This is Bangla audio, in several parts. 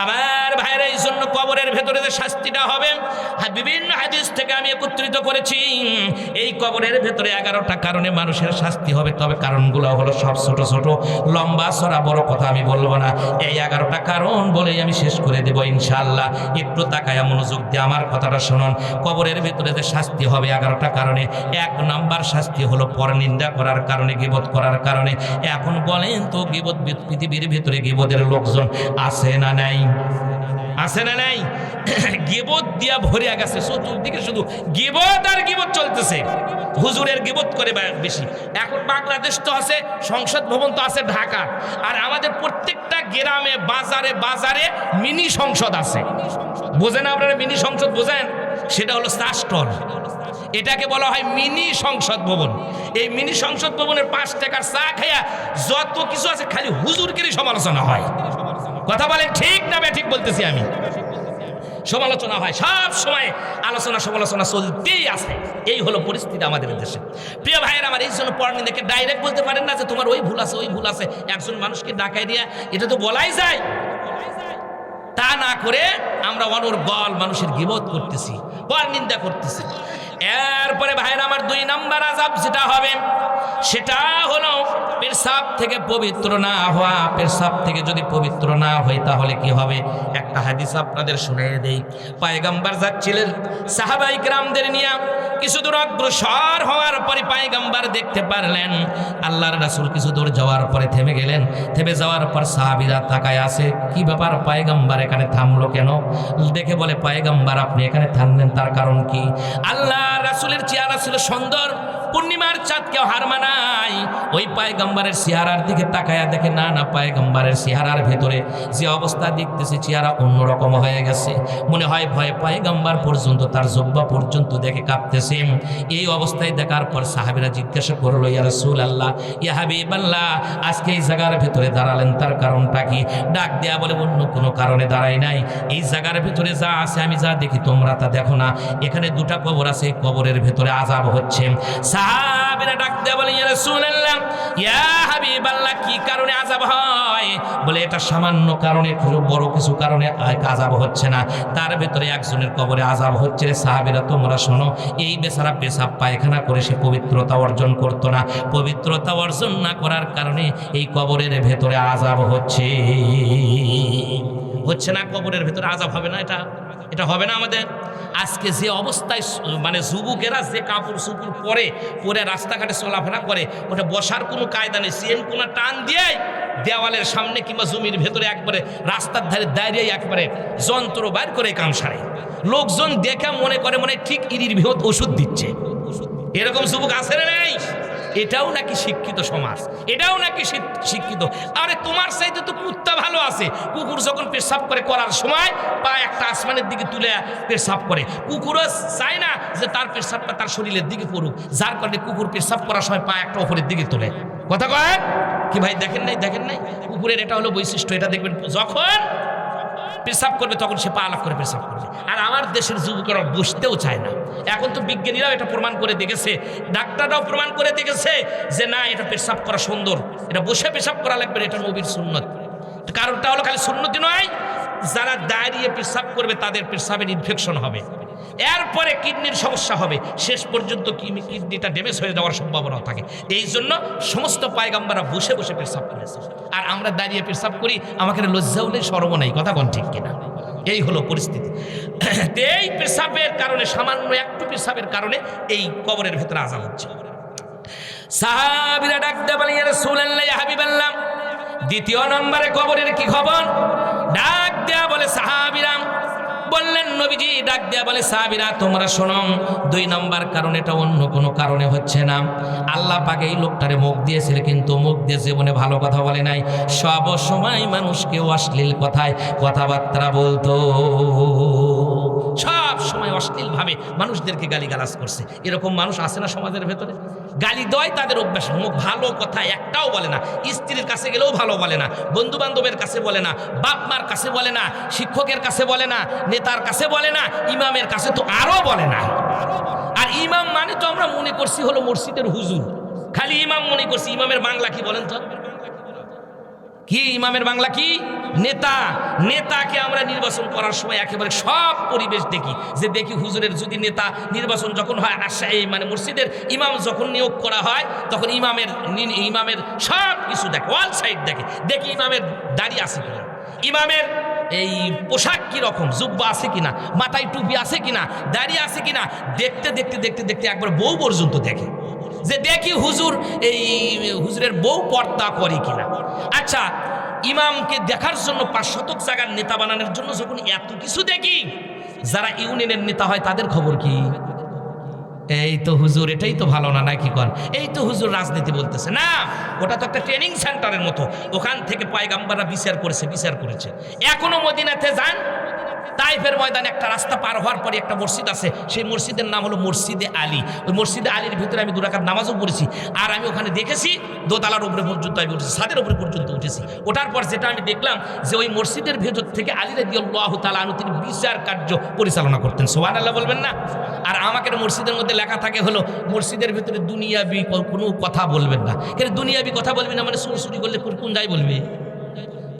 আমার ভাইরা, এই জন্য কবরের ভেতরে যে শাস্তিটা হবে বিভিন্ন হাদিস থেকে আমি একত্রিত করেছি। এই কবরের ভেতরে 11টা কারণে মানুষের শাস্তি হবে, তবে কারণগুলো হলো সব ছোট ছোট, লম্বা চড়া বড় কথা আমি বলবো না। এই 11টা কারণ বলেই আমি শেষ করে দেব ইনশাআল্লাহ। একটু তাকায়া মনোযোগ দিয়ে আমার কথাটা শুনুন। কবরের ভেতরে যে শাস্তি হবে 11টা কারণে, 1 নাম্বার শাস্তি হলো পরনিন্দা করার কারণে, গীবত করার কারণে। এখন বলেন তো, গীবত পৃথিবীর ভেতরে গীবতের লোকজন আছে না নাই? আছে না নাই? গীবত দিয়া ভরে গেছে, চতুর্দিকে শুধু গীবত আর গীবত চলতেছে। হুজুরের গীবত করে বেশি। এখন বাংলাদেশ তো আছে, সংসদ ভবন তো আছে ঢাকা, আর আমাদের প্রত্যেকটা গ্রামে বাজারে বাজারে মিনি সংসদ আছে। বোঝেন আপনারা মিনি সংসদ? বোঝেন? সেটা হলো চা স্টল। এটাকে বলা হয় মিনি সংসদ ভবন। এই মিনি সংসদ ভবনের 5 টাকার চা খাইয়া যত কিছু আছে খালি হুজুরকেরই সমালোচনা হয়। কথা বলেন ঠিক না ঠিক বলতেছি আমি? সমালোচনা হয়, সব সময় আলোচনা সমালোচনা চলতেই আছে। এই হলো পরিস্থিতি আমাদের দেশে। প্রিয় ভাইয়ের আমার, এই জন্য পরনিন্দাকে ডাইরেক্ট বলতে পারেন না যে তোমার ওই ভুল আছে ওই ভুল আছে। একজন মানুষকে ডাকাই দিয়া এটা তো বলাই যায়। তা না করে আমরা অনর্গল মানুষের গীবত করতেছি, পরনিন্দা করতেছি। এরপরে ভাইয়ের আমার 2 নাম্বার আযাব যেটা হবে সেটা হলো পেশাব থেকে পবিত্র না হওয়া। পেশাব থেকে যদি পবিত্র না হয় তাহলে কি হবে? একটা হাদিস আপনাদের শুনিয়ে দেই। পয়গম্বর যাচ্ছিলেন সাহাবায়ে কিরামদের নিয়ে, কিছু দূর অগ্রসর হওয়ার পরে পয়গম্বর দেখতে পারলেন আল্লাহর রাসূল কিছু দূর যাওয়ার পরে থেমে গেলেন। থেমে যাওয়ার পর সাহাবীরা তাকায় আছে, কি ব্যাপার পয়গম্বর এখানে থামলো কেন? দেখে বলে, পয়গম্বর আপনি এখানে থামলেন তার কারণ কি? আল্লাহর রাসূলের চেহারা ছিল সুন্দর, পূর্ণিমার চাঁদ কেউ হার মানায়। ওই পয়গম্বরের চেহারার দিকে তাকায়া দেখে না পয়গম্বরের চেহারার ভেতরে যে অবস্থা দেখতেছে চেহারা অন্যরকম হয়ে গেছে। মনে হয় ভয়ে পয়গম্বর পর্যন্ত তার জুব্বা পর্যন্ত দেখে কাঁপতেছে। এই অবস্থায় দেখার পর সাহাবীরা জিজ্ঞাসা করলো, ইয়া রাসূলুল্লাহ, ইয়া হাবিবাল্লাহ, আজকে এই জায়গার ভেতরে দাঁড়ালেন তার কারণটা কি? ডাক দেয়া বলে, অন্য কোনো কারণে দাঁড়াই নাই। এই জায়গার ভেতরে যা আছে আমি যা দেখি তোমরা তা দেখো না। এখানে 2টা কবর আছে, কবরের ভেতরে আযাব হচ্ছে। সাহাবীরা ডাক দেয়া বলে, ইয়া রাসূলুল্লাহ, ইয়া হাবিবাল্লাহ, কি কারণে আযাব হয়? বলে, এটা সামান্য কারণে, খুব বড় কিছু কারণে আযাব হচ্ছে না, তার ভেতরে একজনের কবরে আযাব হচ্ছে। সাহাবীরা তোমরা শোনো, এই বেচারা পেশাব পায়খানা করে সে পবিত্রতা অর্জন করতো না। পবিত্রতা অর্জন না করার কারণে এই কবরের ভেতরে আযাব হচ্ছে না। কবরের ভেতরে আযাব হবে না? এটা হবে না আমাদের। আজকে যে অবস্থায় মানে যুবকেরা যে কাপড় চুপড় পরে রাস্তাঘাটে চলাফেরা করে, ওটা বসার কোনো কায়দা নেই। চেন কোনা টান দিয়ে দেওয়ালের সামনে কিংবা জমির ভেতরে একবারে রাস্তার ধারে দাঁড়িয়ে একবারে যন্ত্র বাইর করে কাম সারে। লোকজন দেখে মনে করে ঠিক ইরির বৃহৎ ওষুধ দিচ্ছে। এরকম যুবক আছে না নাই? এটাও নাকি শিক্ষিত সমাজ, এটাও নাকি শিক্ষিত। আরে তোমার চাইতে তো কুত্তা ভালো আছে। কুকুর যখন পেশাব করে করার সময় পা একটা আসমানের দিকে তুলে পেশাব করে। কুকুরও চায় না যে তার পেশাবটা তার শরীরের দিকে পড়ুক, যার কারণে কুকুর পেশাব করার সময় পা একটা ওপরের দিকে তোলে। কথা কয় কি ভাই? দেখেন নাই? কুকুরের এটা হলো বৈশিষ্ট্য। এটা দেখবেন যখন পেশাব করবে তখন সে পা আলাপ করে পেশাব করবে। আর আমার দেশের যুবকেরা বসতেও চায় না। এখন তো বিজ্ঞানীরাও এটা প্রমাণ করে দেখেছে, ডাক্তাররাও প্রমাণ করে দেখেছে যে না, এটা পেশাব করা সুন্দর, এটা বসে পেশাব করা লাগবে, এটা নবীর সুন্নত। কারণটা হলো খালি সুন্নতি নয়, যারা দাঁড়িয়ে পেশাব করবে তাদের পেশাবের ইনফেকশন হবে, এরপরে কিডনির সমস্যা হবে, শেষ পর্যন্ত কিডনিটা ড্যামেজ হয়ে যাওয়ার সম্ভাবনা থাকে। এই জন্য সমস্ত পয়গম্বররা বসে বসে পেশাব করেছে, আর আমরা দাঁড়িয়ে পেশাব করি। আমাকে লজ্জাও নেই, শরম নেই। কথা কোন ঠিক কিনা? এই হলো পরিস্থিতি। এই পেশাবের কারণে, সামান্য একটু পেশাবের কারণে এই কবরের ভেতরে আযাব হচ্ছে। সাহাবীরা ডাক দিয়ে বলে, ইয়া রাসূলুল্লাহ, ইয়া হাবিবাল্লাহ, 2য় নম্বরে কবরের কি খবর? ডাক দেয়া বলে সাহাবীরা বললেন, নবীজি ডাক দেয়া বলে, সাহাবীরা তোমরা শোনো, 2 নম্বর কারণ এটা অন্য কোনো কারণে হচ্ছে না। আল্লাহ পাক এই লোকটারে মুখ দিয়েছিল, কিন্তু মুখ দিয়ে জীবনে ভালো কথা বলে নাই। সব সময় মানুষকে অশ্লীল কথাবার্তা বলতো, সব সময় অশ্লীল ভাবে মানুষদেরকে গালিগালাজ করছে। এরকম মানুষ আছে না সমাজের ভেতরে? গালি দেয় তাদের অভ্যাস। মুখ ভালো কথা একটাও বলে না। স্ত্রীর কাছে গেলেও ভালো বলে না, বন্ধু বান্ধবের কাছে বলে না, বাপ মার কাছে বলে না, শিক্ষকের কাছে বলে না, নেতার কাছে বলে না, ইমামের কাছে তো আরো বলে না। আর ইমাম মানে তো আমরা মনে করছি হলো মসজিদের হুজুর, খালি ইমাম মনে করছি। ইমামের বাংলা কি বলেন তো? কি ইমামের বাংলা কি নেতা। নেতাকে আমরা নির্বাচন করার সময় একেবারে সব পরিবেশ দেখি, যে দেখি হুজুরের যদি নেতা নির্বাচন যখন হয় এই মানে মসজিদের ইমাম যখন নিয়োগ করা হয় তখন ইমামের সব কিছু দেখে, ওয়াল সাইড দেখি ইমামের দাড়ি আছে কিনা, ইমামের এই পোশাক কি রকম, জুব্বা আছে কিনা, মাথায় টুপি আছে কিনা, দাড়ি আছে কিনা, দেখতে দেখতে দেখতে দেখতে একবার বউ পর্যন্ত দেখে, যে দেখি হুজুরের বউ পর্দা করে কিনা। আচ্ছা, ইমামকে দেখার জন্য 500 জায়গার নেতা বানানোর জন্য যখন এত কিছু দেখি, যারা ইউনিয়নের নেতা হয় তাদের খবর কি? এই তো হুজুর, এটাই তো ভালো না, নাকি কন এই তো হুজুর রাজনীতি বলতেছে না, ওটা তো একটা ট্রেনিং সেন্টারের মতো, ওখান থেকে পয়গাম্বাররা বিচার করেছে। এখনো মদিনাতে যান, তাইফের ময়দানে একটা রাস্তা পার হওয়ার পরে একটা মসজিদ আছে, সেই মসজিদের নাম হলো মসজিদে আলী। ওই মসজিদে আলীর ভিতরে আমি 2 রাকাত নামাজও পড়েছি, আর আমি ওখানে দেখেছি দোতলার উপরে পর্যন্ত আমি উঠেছি, ছাদের উপরে পর্যন্ত উঠেছি। ওঠার পর যেটা আমি দেখলাম যে ওই মসজিদের ভেতর থেকে আলী রাদিয়াল্লাহু তাআলা আনহু তিনি বিচার কার্য পরিচালনা করতেন। সুবহানাল্লাহ বলবেন না? আর আমাকে মসজিদের মধ্যে লেখা থাকে হলো মসজিদের ভিতরে দুনিয়াবি কোনো কথা বলবেন না। কিন্তু দুনিয়াবি কথা বলবি না মানে চুরি করলে কোন যাই বলবি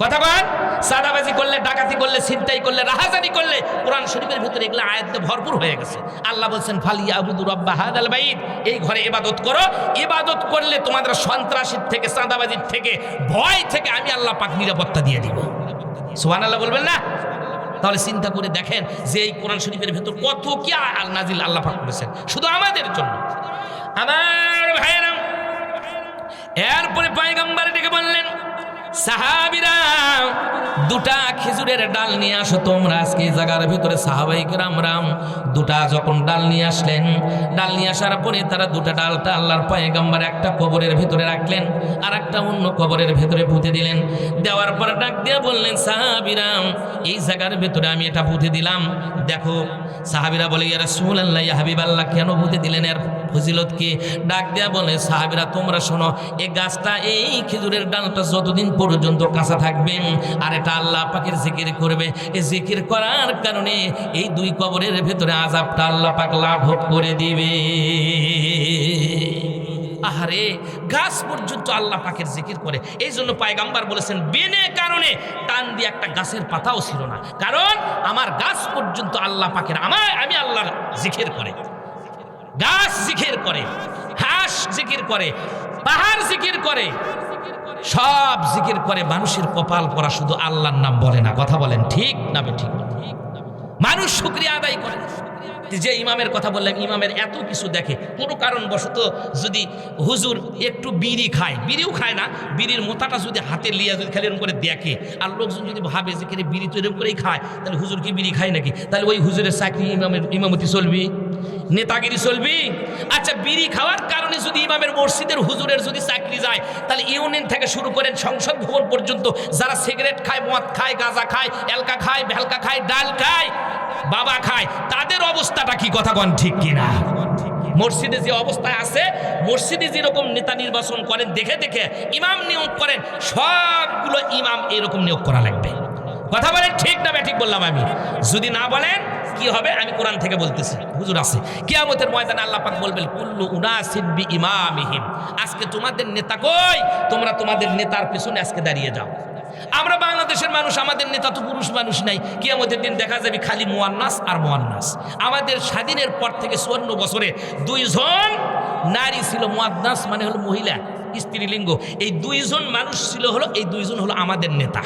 কথা বল, সাদাবাজি করলে, ডাকাতি করলে, ছিনতাই করলে, রাহাজানি করলে, কোরআন শরীফের ভিতরে এগুলো আয়াতে ভরপুর হয়ে গেছে। আল্লাহ বলছেন ফালিয়াবুদু রাব্বা হাযাল বাইত, এই ঘরে ইবাদত করো, ইবাদত করলে তোমাদের সন্ত্রাসীর থেকে, চাঁদাবাজির থেকে, ভয় থেকে আমি আল্লাহ পাক নিরাপত্তা দিয়ে দিব। সুবহানাল্লাহ বলবেন না? তাহলে চিন্তা করে দেখেন যে এই কোরআন শরীফের ভিতর কত কি নাজিল আল্লাহ পাক করেছেন শুধু আমাদের জন্য। আমার ভাইয়েরা, এরপরে পয়গম্বর ডেকে বললেন, সাহাবীরা 2টা খেজুরের ডাল নিয়ে আসো তোমরা। আজকে এই জায়গার ভিতরে সাহাবায়ে কেরামরাম 2টা যখন ডাল নিয়ে আসলেন, ডাল নিয়ে আসার পরে তারা 2টা ডালটা আল্লাহর পয়গম্বর একটা কবরের ভিতরে রাখলেন, আর একটা অন্য কবরের ভিতরে পুঁতে দিলেন। দেওয়ার পর ডাক দিয়ে বললেন, সাহাবীরা এই জায়গার ভিতরে আমি এটা পুঁতে দিলাম, দেখো। সাহাবীরা বলে, ইয়া রাসূলুল্লাহ, ইয়া হাবিবাল্লাহ, কেন পুঁতে দিলেন, এর ফজিলত কি? ডাক দেয়া বলে, সাহাবীরা তোমরা শোনো, এই গাছটা, এই খেজুরের ডালটা যতদিন পর্যন্ত কাঁচা থাকবে আর এটা আল্লাহ পাকের জিকির করবে, এই জিকির করার কারণে এই 2 কবরের ভেতরে আযাবটা আল্লাহ পাক লাঘব করে দিবে। আহারে, গাছ পর্যন্ত আল্লাহ পাকের জিকির করে। এই জন্য পয়গম্বর বলেছেন, বিনে কারণে টান দিয়ে একটা গাছের পাতাও ছিল না, কারণ আমার গাছ পর্যন্ত আল্লাহ পাকের, আমি আল্লাহর জিকির করে। গাছ জিকির করে, হাঁস জিকির করে, পাহাড় জিকির করে, সব জিকির করে। মানুষের কপাল পরা শুধু আল্লাহর নাম বলে না। কথা বলেন ঠিক না ঠিক? মানুষ শুকরিয়া আদায় করে। যে ইমামের কথা বললাম, ইমামের এত কিছু দেখে, কোনো কারণবশত যদি হুজুর একটু বিড়ি খায়, বিড়িও খায় না, বিড়ির মোতাটা যদি হাতে লিয়া যদি খালি এরকম করে দেখে, আর লোকজন যদি ভাবে যে কেন বিড়ি তো এরকম করেই খায়, তাহলে হুজুর কি বিড়ি খায় নাকি? তাহলে ওই হুজুরের চাকরি, ইমামতি চলবি, নেতাগিরি চলবি? আচ্ছা, বিড়ি খাওয়ার কারণে যদি ইমামের মসজিদের হুজুরের যদি চাকরি যায়, তাহলে ইউনিয়ন থেকে শুরু করে সংসদ ভবন পর্যন্ত যারা সিগারেট খায়, মদ খায়, গাঁজা খায়, এলকা খায়, ভেলকা খায়, ডাল খায়, বাবা খায়, তাদের অবস্থাটা কি? কথা কন ঠিক কিনা? মসজিদে যে অবস্থায় আছে, মসজিদে যেরকম নেতা নির্বাচন করেন, দেখে দেখে ইমাম নিয়োগ করেন, সবগুলো ইমাম এরকম নিয়োগ করা লাগবে। কথা বলেন ঠিক না ঠিক বললাম আমি? যদি না বলেন কি হবে? আমি কোরআন থেকে বলতেছি, হুজুর আছে। কিয়ামতের ময়দানে আল্লাহ পাক বলবেন, কুল্লু উনাসিন বিইমামিহিম, আজকে তোমাদের নেতা কই? তোমরা তোমাদের নেতার পিছনে আজকে দাঁড়িয়ে যাও। আমরা বাংলাদেশের মানুষ, আমাদের নেতা তো পুরুষ মানুষ নাই। কিয়ামতের দিন দেখা যাবে খালি মুয়ান্নাস আর মুয়ান্নাস। আমাদের স্বাধীনের পর থেকে 54 বছরে 2 জন নারী ছিল, মুয়ান্নাস মানে হলো মহিলা, স্ত্রীলিঙ্গ। এই 2 জন মানুষ ছিল হলো, এই 2 জন হলো আমাদের নেতা।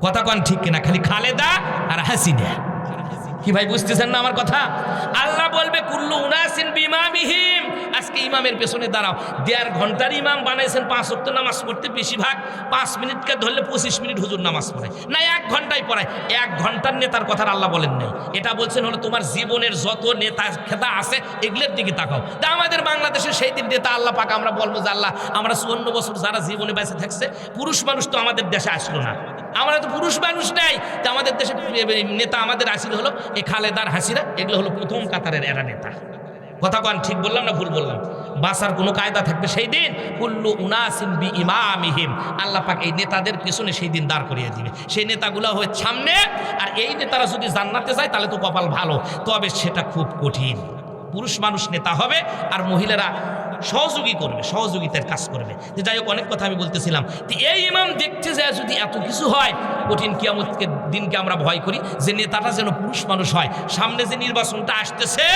কথা কন ঠিক কিনা? খালি খালেদা আর হাসিনা। কি ভাই বুঝতেছেন না আমার কথা? আল্লাহ বলবে, কুল্লু উনাসিন বিইমামিহিম, আজকে ইমামের পেছনে দাঁড়াও। 1.5 ঘন্টার ইমাম বানাইছেন, 5 ওয়াক্ত নামাজ পড়তে বেশিরভাগ 5 মিনিটকে ধরলে 25 মিনিট হুজুর নামাজ পড়ায় না, 1 ঘন্টায় পড়ায়। 1 ঘন্টার নেতার কথা আল্লাহ বলেন নাই, এটা বলছেন হলো তোমার জীবনের যত নেতা খেতা আছে এগুলোর দিকে তাকাও। তা আমাদের বাংলাদেশের সেই দিন নেতা আল্লাহ পাক, আমরা বলবো যে আল্লাহ, আমরা 54 বছর যারা জীবনে বেঁচে থাকছে, পুরুষ মানুষ তো আমাদের দেশে আসলো না, আমরা তো পুরুষ মানুষ নাই, তা আমাদের দেশে নেতা আমাদের আসিল হলো এই খালেদার, হাসিরা, এগুলো হলো প্রথম কাতারের এরা নেতা। কথা কন ঠিক বললাম না ভুল বললাম? বাসার কোনো কায়দা থাকবে সেই দিন, কুল্লু উনাসিন বিইমামিহিম, আল্লাহ পাক এই নেতাদের পিছনে সেই দিন দাঁড় করিয়ে দিবে। সেই নেতাগুলো হয়ে সামনে, আর এই নেতারা যদি জান্নাতে যায় তাহলে তো কপাল ভালো, তবে সেটা খুব কঠিন। পুরুষ মানুষ নেতা হবে আর মহিলারা সহযোগী করবে, সহযোগিতার কাজ করবে। যাই হোক, অনেক কথা আমি বলতেছিলাম। এই ইমাম দেখতে যায় যদি এত কিছু হয়, কঠিন কিয়ামতের দিনকে আমরা ভয় করি যে নেতাটা যেন পুরুষ মানুষ হয়। সামনে যে নির্বাচনটা আসতেছে,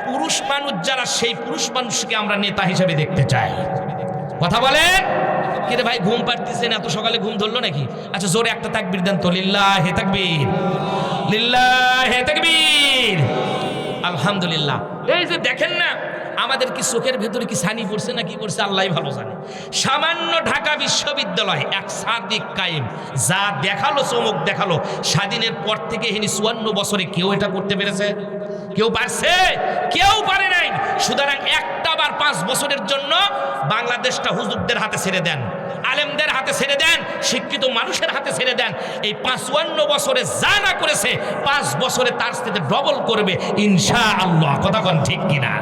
পুরুষ মানুষ যারা, সেই পুরুষ মানুষকে আমরা নেতা হিসেবে দেখতে চাই। কথা বলেন কি রে ভাই? ঘুম পাড়তেছেন, এত সকালে ঘুম ধরলো নাকি? আচ্ছা, জোরে একটা তাকবীর দেন তো। লিল্লাহে তাকবীর, লিল্লাহে তাকবীর, আলহামদুলিল্লাহ। এই যে দেখেন না, আমাদের কি চোখের ভেতরে কি ছানি পড়ছে না কি পড়ছে আল্লাহ ভালো জানে। সামান্য ঢাকা বিশ্ববিদ্যালয় এক সাদিক কায়েম যা দেখালো, চমক দেখালো, স্বাধীনের পর থেকে 54 বছরে কেউ এটা করতে পেরেছে? কেউ পারছে? কেউ পারে নাই। সুতরাং একটা বার 5 বছরের জন্য বাংলাদেশটা হুজুরদের হাতে ছেড়ে দেন, আলেমদের হাতে ছেড়ে দেন, শিক্ষিত মানুষের হাতে ছেড়ে দেন। এই 55 বছরে যা না করেছে 5 বছরে তার সাথে ডবল করবে ইনশাআল্লাহ। কথা কোন ঠিক কিনা?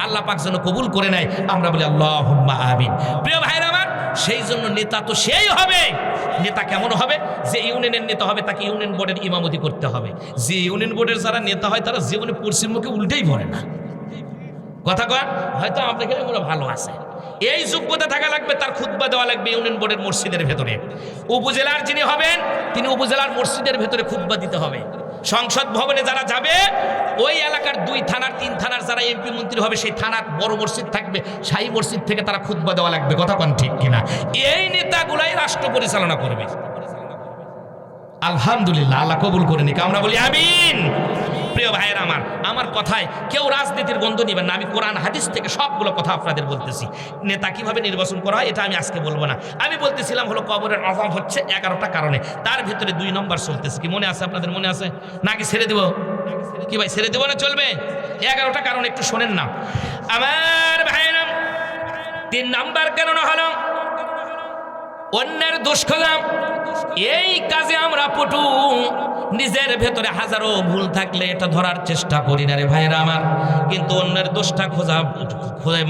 আল্লাহ পাক যেন কবুল করে নেয়, আমরা বলি আল্লাহুম্মা আমিন। প্রিয় ভাইরা আমার, সেই জন্য নেতা তো সেই হবে। নেতা কেমন হবে? যে ইউনিয়নের নেতা হবে তাকে ইউনিয়ন বোর্ডের ইমামতি করতে হবে। যে ইউনিয়ন বোর্ডের যারা নেতা হয় তারা জীবনে পশ্চিম মুখে উল্টেই পড়ে না। কথা কন, হয়তো আপনাকে ভালো আছে, এই যোগ্যতা থাকা লাগবে, তার খুতবা দেওয়া লাগবে ইউনিয়ন বোর্ডের মসজিদের ভেতরে। উপজেলার যিনি হবেন তিনি উপজেলার মসজিদের ভেতরে খুতবা দিতে হবে। সংসদ ভবনে যারা যাবে, ওই এলাকার 2 থানার 3 থানার যারা এমপি মন্ত্রী হবে, সেই থানার বড় মসজিদ থাকবে, শাহী মসজিদ থেকে তারা খুতবা দেওয়া লাগবে। কথা কোন ঠিক কিনা? এই নেতাগুলাই রাষ্ট্র পরিচালনা করবে। আলহামদুলিল্লাহ, আল্লাহ কবুল করে নিক, আমরা বলি আমিন। প্রিয় ভাইয়ের আমার, আমার কথায় কেউ রাজনীতির গন্ধ নেবেন না। আমি কোরআন হাদিস থেকে সবগুলো কথা আপনাদের বলতেছি। নেতা কিভাবে নির্বাচন করা হয় এটা আমি আজকে বলবো না। আমি বলতেছিলাম হলো কবরের আযাব হচ্ছে 11টা কারণে, তার ভিতরে 2 নম্বর চলতেছে। কি মনে আছে আপনাদের? মনে আছে নাকি ছেড়ে দেব? কি ভাই, ছেড়ে দেব না চলবে? 11টা কারণ একটু শোনেন না আমার ভাইয়েরা। 3 নম্বর কারণ হলো অন্যের দোষ খোঁজা। এই কাজে আমরা পটু, নিজের ভেতরে হাজারো ভুল থাকলে এটা ধরার চেষ্টা করি না রে ভাইরা আমার, কিন্তু অন্যের দোষটা খোঁজা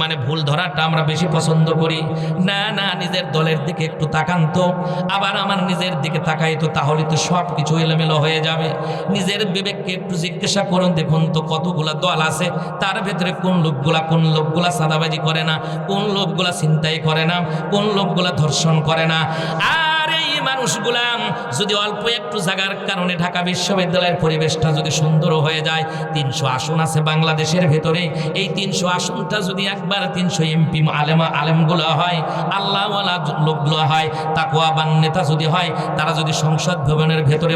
মানে ভুল ধরাটা আমরা বেশি পছন্দ করি। না না, নিজের দলের দিকে একটু তাকান তো, আবার আমার নিজের দিকে তাকাই তো, তাহলে তো সব কিছু এলোমেলো হয়ে যাবে। নিজের বিবেককে একটু জিজ্ঞাসা করুন, দেখুন তো কতগুলা দল আছে, তার ভেতরে কোন লোকগুলা সাদাবাজি করে না, কোন লোকগুলা ছিনতাই করে না, কোন লোকগুলা ধর্ষণ করে না। আর এই মানুষগুলা যদি অল্প একটু জায়গার কারণে ঢাকা বিশ্ববিদ্যালয়ের পরিবেশটা যদি সুন্দর হয়ে যায়, 300 আসন আছে বাংলাদেশের ভেতরে, এই 300 আসনটা যদি একবার 300 এমপি আলেমগুলো হয়, আল্লাহওয়ালা লোকগুলো হয়, তাকওয়াবান নেতা যদি হয়, তারা যদি সংসদ ভবনের ভেতরে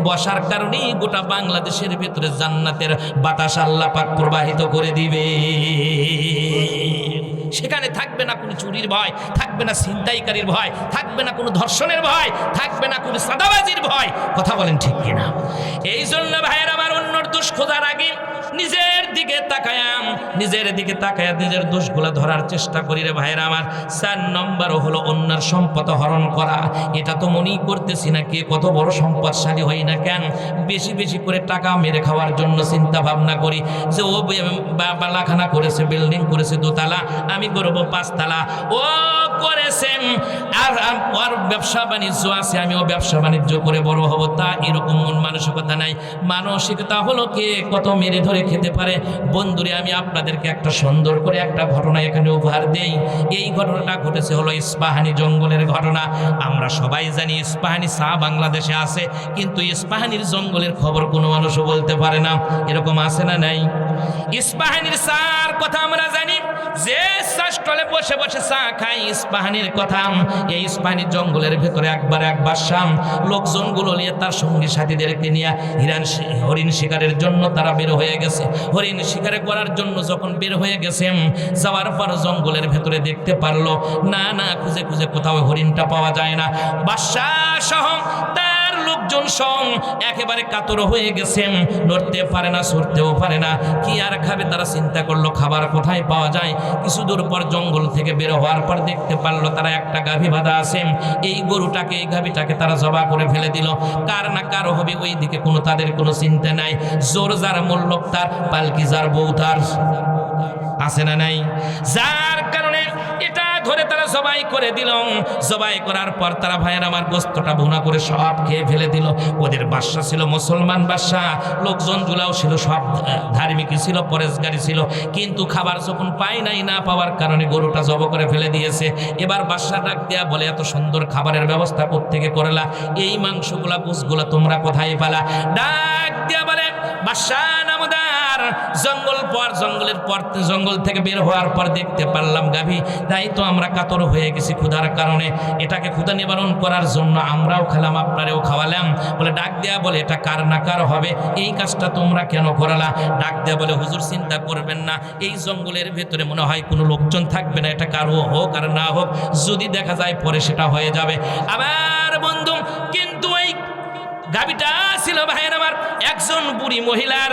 বসার কারণেই গোটা বাংলাদেশের ভেতরে জান্নাতের বাতাস আল্লাহ পাক প্রবাহিত করে দিবে। সেখানে থাকবে না কোনো চুরির ভয়, থাকবে না ছিনতাইকারীর ভয়, থাকবে না কোনো ধর্ষণের ভয়, থাকবে না কোনো সাদাবাজির ভয়। কথা বলেন ঠিক কিনা? এই জন্য ভাইয়ের আমার, অন্যর দোষ খোঁজার আগে নিজের দিকে তাকায়াম, নিজের দিকে তাকায়া নিজের দোষগুলো ধরার চেষ্টা করি রে ভাইয়ের আমার। 4 নম্বর হলো অন্যের সম্পদ হরণ করা। এটা তো মনেই করতেছি না কে কত বড় সম্পদশালী হই না কেন, বেশি বেশি করে টাকা মেরে খাওয়ার জন্য চিন্তা ভাবনা করি যে ও বালাখানা করেছে, বিল্ডিং করেছে 2 তলা, আমি করবো 5 তলা, ও করেছেন আর ওর ব্যবসা বাণিজ্য আছে, আমিও ব্যবসা বাণিজ্য করে বড় হব। তা এরকম মন মানসিকতা নাই। মানসিকতা হলো কে কত মেরে ধরে খেতে পারে। বন্ধুরে, আমি আপনাদেরকে একটা সুন্দর করে একটা ঘটনা এখানে উপহার দেই। এই ঘটনাটা ঘটেছে হলো ইস্পাহানি জঙ্গলের ঘটনা। আমরা সবাই জানি ইস্পাহানি চা বাংলাদেশে আছে, কিন্তু ইস্পাহানির জঙ্গলের খবর কোনো মানুষও বলতে পারে না। এরকম আছে না নাই? ইস্পাহানির চার কথা আমরা জানি, যে স্টলে বসে বসে চা খাই, ইস্পাহানির কথা। এই ইস্পাহানি জঙ্গলের ভেতরে একবার এক বাদশাহ লোকজনগুলো নিয়ে তার সঙ্গী সাথীদেরকে নিয়ে হরিণ শিকারের জন্য তারা বের হয়ে গেছে। হরিণ শিকারে করার জন্য যখন বের হয়ে গেছে, যাওয়ার পর জঙ্গলের ভেতরে দেখতে পারলো না না, খুঁজে খুঁজে কোথাও হরিণটা পাওয়া যায় না। বাদশাহ সহ তার লোকজন সং একেবারে কাতর হয়ে গেছেন, নড়তে পারে না, সরতেও পারে না। কি আর খাবে? তারা চিন্তা করলো খাবার কোথায় পাওয়া যায়। কিছু দূর পর জঙ্গল থেকে বের হওয়ার পর দেখতে পারলো তারা একটা গাভী বাঁধা আছে। এই গরুটাকে, এই গাভীটাকে তারা জবাই করে ফেলে দিল। কার না কারো হবে, ওই দিকে কোনো তাদের কোনো চিন্তা নাই। জোর যার মূল্যক তার, পালকি যার বউ তার, আছে না নাই? যার কারণে এটা ধরে তারা জবাই করে দিল। জবাই করার পর তারা ভাইয়ের আমার গোস্তটা ভুনা করে সব খেয়ে ফেলে দিল। ওদের বাদশা ছিল মুসলমান বাদশা, লোকজনগুলাও ছিল সব ধার্মিকই ছিল, পরেশগারী ছিল, কিন্তু খাবার যখন পায় নাই, না পাওয়ার কারণে গরুটা জব করে ফেলে দিয়েছে। এবার বাদশা ডাক দেয়া বলে, এত সুন্দর খাবারের ব্যবস্থা কোত্থেকে করলা? এই মাংসগুলা গোশগুলা তোমরা কোথায় পালা? ডাক দেয়া বলে, বাদশা নামদার, জঙ্গল থেকে বের হওয়ার পর দেখতে পারলাম গাভী, তাই তো আমরা কাতর হয়ে গেছি ক্ষুধার কারণে। এটাকে ক্ষুধা নিবারণ করার জন্য আমরাও খেলাম, আপনারেও খাওয়ালাম। বলে ডাক দেয়া বলে, এটা কার না কার হবে? এই কাজটা তোমরা কেন করালা? ডাক দেয়া বলে, হুজুর চিন্তা করবেন না, এই জঙ্গলের ভেতরে মনে হয় কোনো লোকজন থাকবে না, এটা কারো হোক আর না হোক, যদি দেখা যায় পরে সেটা হয়ে যাবে। আবার বন্ধু, কিন্তু এই গাভীটা ছিল ভাইয়ের আমার একজন বুড়ি মহিলার,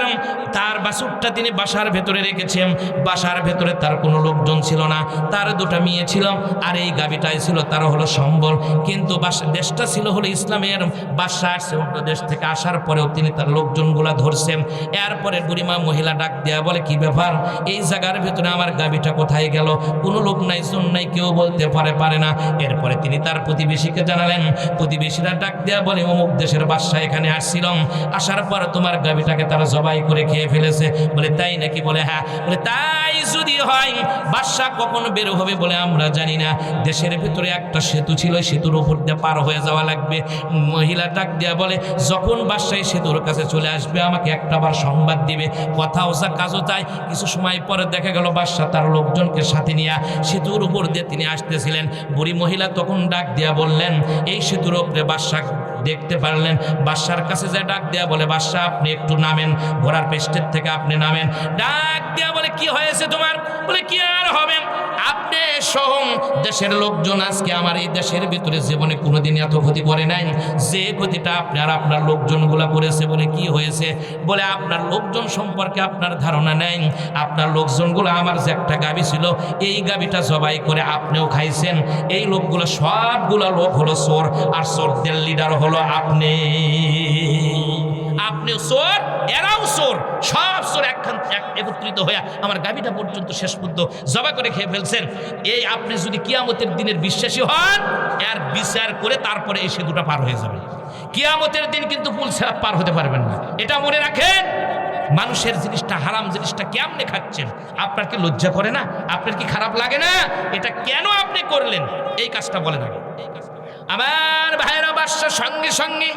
তার বাছুরটা তিনি বাসার ভেতরে রেখেছেন। বাসার ভেতরে তার কোনো লোকজন ছিল না, তার দুটো মেয়ে ছিল, আর এই গাভীটাই ছিল তার হলো সম্বল। কিন্তু দেশটা ছিল হলো ইসলামের, বাদশা আসছে অন্য দেশ থেকে, আসার পরেও তিনি তার লোকজনগুলা ধরছেন। এরপরে বুড়িমা মহিলা ডাক দেয়া বলে, কি ব্যাপার, এই জায়গার ভেতরে আমার গাভীটা কোথায় গেল? কোনো লোক নাই, জন নাই, কেউ বলতে পারে না। এরপরে তিনি তার প্রতিবেশীকে জানালেন। প্রতিবেশীরা ডাক দেয়া বলে, অমুক দেশের বাদশা এখানে আসছিলাম, আসার পর তোমার গাভীটাকে তারা জবাই করে খেয়ে ফেলেছে। বলে তাই নাকি? বলে হ্যাঁ। বলে তাই যদি হয়, বাদশা কখন বের হবে বলে আমরা জানি না। দেশের ভিতরে একটা সেতু ছিল, সেতুর উপর দিয়ে পার হয়ে যাওয়া লাগবে। মহিলা ডাক দেয়া বলে, যখন বাদশা সেতুর কাছে চলে আসবে আমাকে একটাবার সংবাদ দিবে, কথাও যা কাজও তাই। কিছু সময় পরে দেখা গেল বাদশা তার লোকজনকে সাথে নিয়ে সেতুর উপর দিয়ে তিনি আসতেছিলেন। বুড়ি মহিলা তখন ডাক দেয়া বললেন, এই সেতুর উপরে বাদশা দেখতে পারলেন। বাদশার কাছে যে ডাক দেয়া বলে, বাদশা আপনি একটু নামেন, ঘোড়ার পেস্টের থেকে আপনি নামেন। ডাক দেয়া বলে, কি হয়েছে তোমার? বলে কি আর হবে, আপনি সহ দেশের লোকজন আজকে আমার এই দেশের ভিতরে জীবনে কোনোদিন এত ক্ষতি করে নাই, যে ক্ষতিটা আপনি আর আপনার লোকজনগুলা করেছে। বলে কি হয়েছে? বলে আপনার লোকজন সম্পর্কে আপনার ধারণা নেই। আপনার লোকজনগুলো, আমার যে একটা গাভী ছিল, এই গাভীটা জবাই করে আপনিও খাইছেন। এই লোকগুলো সবগুলো লোক হলো চোর, আর চোরদের লিডার হলো আপনি। আপনিও চোর, এরাও চোর, সব চোর একত্রিত হয়ে আমার গাভীটা পর্যন্ত শেষ পর্যন্ত জবাই করে খেয়ে ফেলছেন। এই আপনি যদি কিয়ামতের দিনের বিশ্বাসী হন, এর বিচার করে তারপরে এই সেতুটা পার হয়ে যাবে। কিয়ামতের দিন কিন্তু পুল ছাড়া পার হতে পারবেন না, এটা মনে রাখেন। মানুষের জিনিসটা, হারাম জিনিসটা কেমনে খাচ্ছেন? আপনার কি লজ্জা করে না? আপনার কি খারাপ লাগে না? এটা কেন আপনি করলেন? এই কাজটা বলেন আগে। আমার ভাইরা বাদশা সঙ্গে সঙ্গে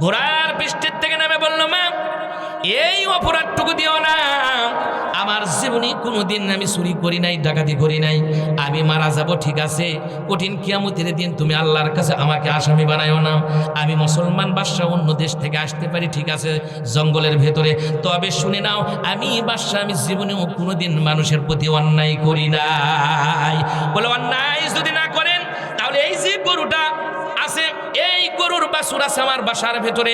ঘোড়ার পৃষ্ঠের থেকে নামে বলল, মা এই অপরাধটুকু দিও না। আমার জীবনে কোনোদিন আমি চুরি করি নাই, ডাকাতি করি নাই, আমি মারা যাব ঠিক আছে, কঠিন কিয়ামতের দিন তুমি আল্লাহর কাছে আমাকে আসামি বানাইও না। আমি মুসলমান বাদশা, অন্য দেশ থেকে আসতে পারি ঠিক আছে জঙ্গলের ভেতরে, তবে শুনে নাও, আমি বাদশা, আমি জীবনেও কোনোদিন মানুষের প্রতি অন্যায় করি নাই। বলে অন্যায় যদি না করেন, তাহলে এই যে গরুটা আছে, এই গরুর বাছুর আছে আমার বাসার ভেতরে,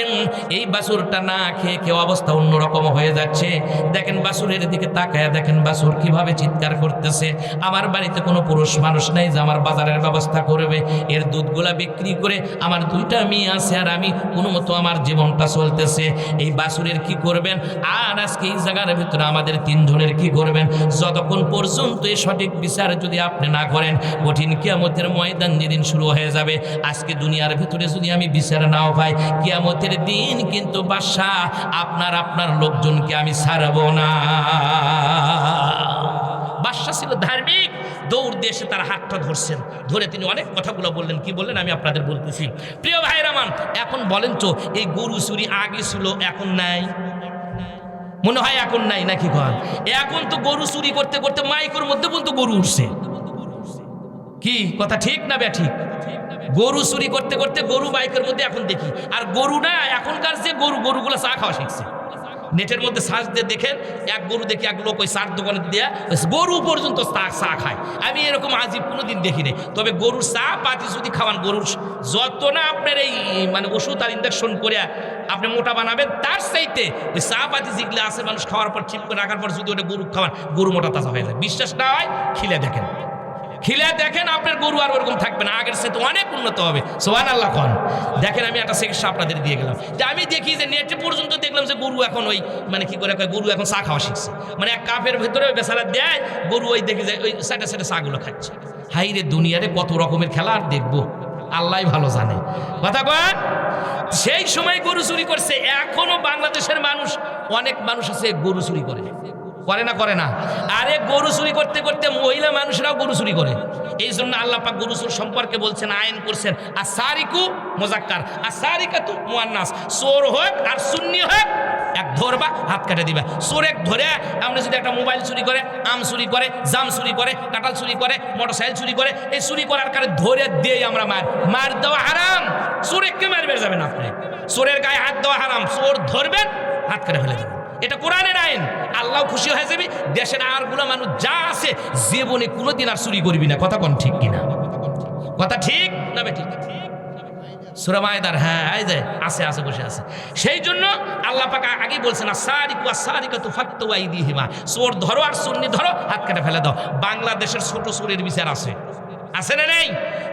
এই বাছুরটা না খেয়ে কেউ অবস্থা অন্যরকম হয়ে যাচ্ছে। দেখেন বাছুরের দিকে তাকায় দেখেন বাছুর কিভাবে চিৎকার করতেছে। আমার বাড়িতে কোনো পুরুষ মানুষ নাই যে আমার বাজারের ব্যবস্থা করবে, এর দুধগুলা বিক্রি করে আমার দুইটা মেয়ে আছে, আর আমি কোনো মতো আমার জীবনটা চলতেছে। এই বাছুরের কি করবেন? আর আজকে এই জায়গার ভিতরে আমাদের তিনজনের কি করবেন? যতক্ষণ পর্যন্ত এই সঠিক বিচার যদি আপনি না করেন, কঠিন কিয়ামতের ময়দান যেদিন শুরু হয়ে যাবে, আজকে দুনিয়ার ভিতরে যদি আমি বিচার নাও পাই, কিয়ামতের দিন কিন্তু বাদশা আপনার লোকজনকে আমি ছাড়ব না। বাদশা ছিল ধার্মিক, দৌড় দিয়ে এসে তার হাতটা ধরছেন, ধরে তিনি অনেক কথাগুলো বললেন। কি বললেন আমি আপনাদের বলতেছি। প্রিয় ভাইরা মান, এখন বলেন তো, এই গরু চুরি আগে ছিল, এখন নাই? মনে হয় এখন নাই, নাকি কন? এখন তো গরু চুরি করতে করতে মাইকের মধ্যে পর্যন্ত গরু উঠছে। কি কথা ঠিক না বে ঠিক? গরু চুরি করতে করতে গরু বাইকের মধ্যে এখন দেখি। আর গরু না, এখনকার যে গরুগুলো চা খাওয়া শিখছে। নেটের মধ্যে সার্চ দিয়ে দেখেন, এক গরু দেখি এক লোক ওই চার দোকানে দিয়ে গরু পর্যন্ত চা খায়। আমি এরকম আজীব কোনোদিন দেখি নাই। তবে গরুর চা পাতি যদি খাওয়ান, গরুর যত না আপনার এই মানে ওষুধ আর ইঞ্জেকশন করে আপনি মোটা বানাবেন, তার চাইতে ওই চা পাতি যেগুলো আছে মানুষ খাওয়ার পর চিপ করে রাখার পর যদি ওটা গরু খাওয়ান, গরু মোটা তাজা হয়ে যায়। বিশ্বাস না হয় খিলে দেখেন, খিলে দেখেন আপনার গরু আর ওরকম থাকবে না, আগের সে তো অনেক উন্নত হবে। সুবহানাল্লাহ কোন। দেখেন আমি একটা চিকিৎসা আপনাদের দিয়ে গেলাম, যে আমি দেখি যে নেটে পর্যন্ত দেখলাম যে গরু এখন ওই মানে কি করে কয়, গরু এখন চা খাওয়া শিখছে, মানে এক কাপের ভেতরে ওই বেচারা দেয়, গরু ওই দেখি যায় ওই সাইডে সাইডে চাগুলো খাচ্ছে। হাই রে দুনিয়ারে কত রকমের খেলা আর দেখবো, আল্লাহ ভালো জানে। কথা কন, সেই সময় গরু চুরি করছে। এখনো বাংলাদেশের মানুষ, অনেক মানুষ আছে গরু চুরি করে, করে না করে না? আরে গরু চুরি করতে করতে মহিলা মানুষরাও গরু চুরি করে। এই জন্য আল্লাহ পাক গরু চোর সম্পর্কে বলছেন, আইন করছেন আসারিকু মুজাক্কার আসারিকাতু মুয়ান্নাস, চোর হোক আর সুন্নি হোক এক ধরবা হাত কেটে দিবা। চোর এক ধরে, আমরা যদি একটা মোবাইল চুরি করে, আম চুরি করে, জাম চুরি করে, কাঁঠাল চুরি করে, মোটরসাইকেল চুরি করে, এই চুরি করার কারণে ধরে দেই আমরা মার দেওয়া হারাম। চোরেরকে মারবে যাবেন আপনি, চোরের গায়ে হাত দেওয়া হারাম। চোর ধরবেন, হাত কেটে ফেলে দেবেন, এটা কোরআনের আইন। আল্লাহ খুশি হয়ে যাবি। দেশের আরগুলো মানুষ যা আছে জীবনে কোনোদিন আর চুরি করবি না। কথা কোন ঠিক কিনা? কথা ঠিক না ঠিক? সূরা মায়দার, হ্যাঁ এই যে আছে আছে বসে আছে। সেই জন্য আল্লাহ পাক আগে বলছেন আসারিকু আসারিকাতু ফাক্তু আইদিহিমা, চোর ধরো আর সুন্নি ধরো, হাত কেটে ফেলে দাও। বাংলাদেশের ছোট চোরের বিচার আছে, আছে না নেই?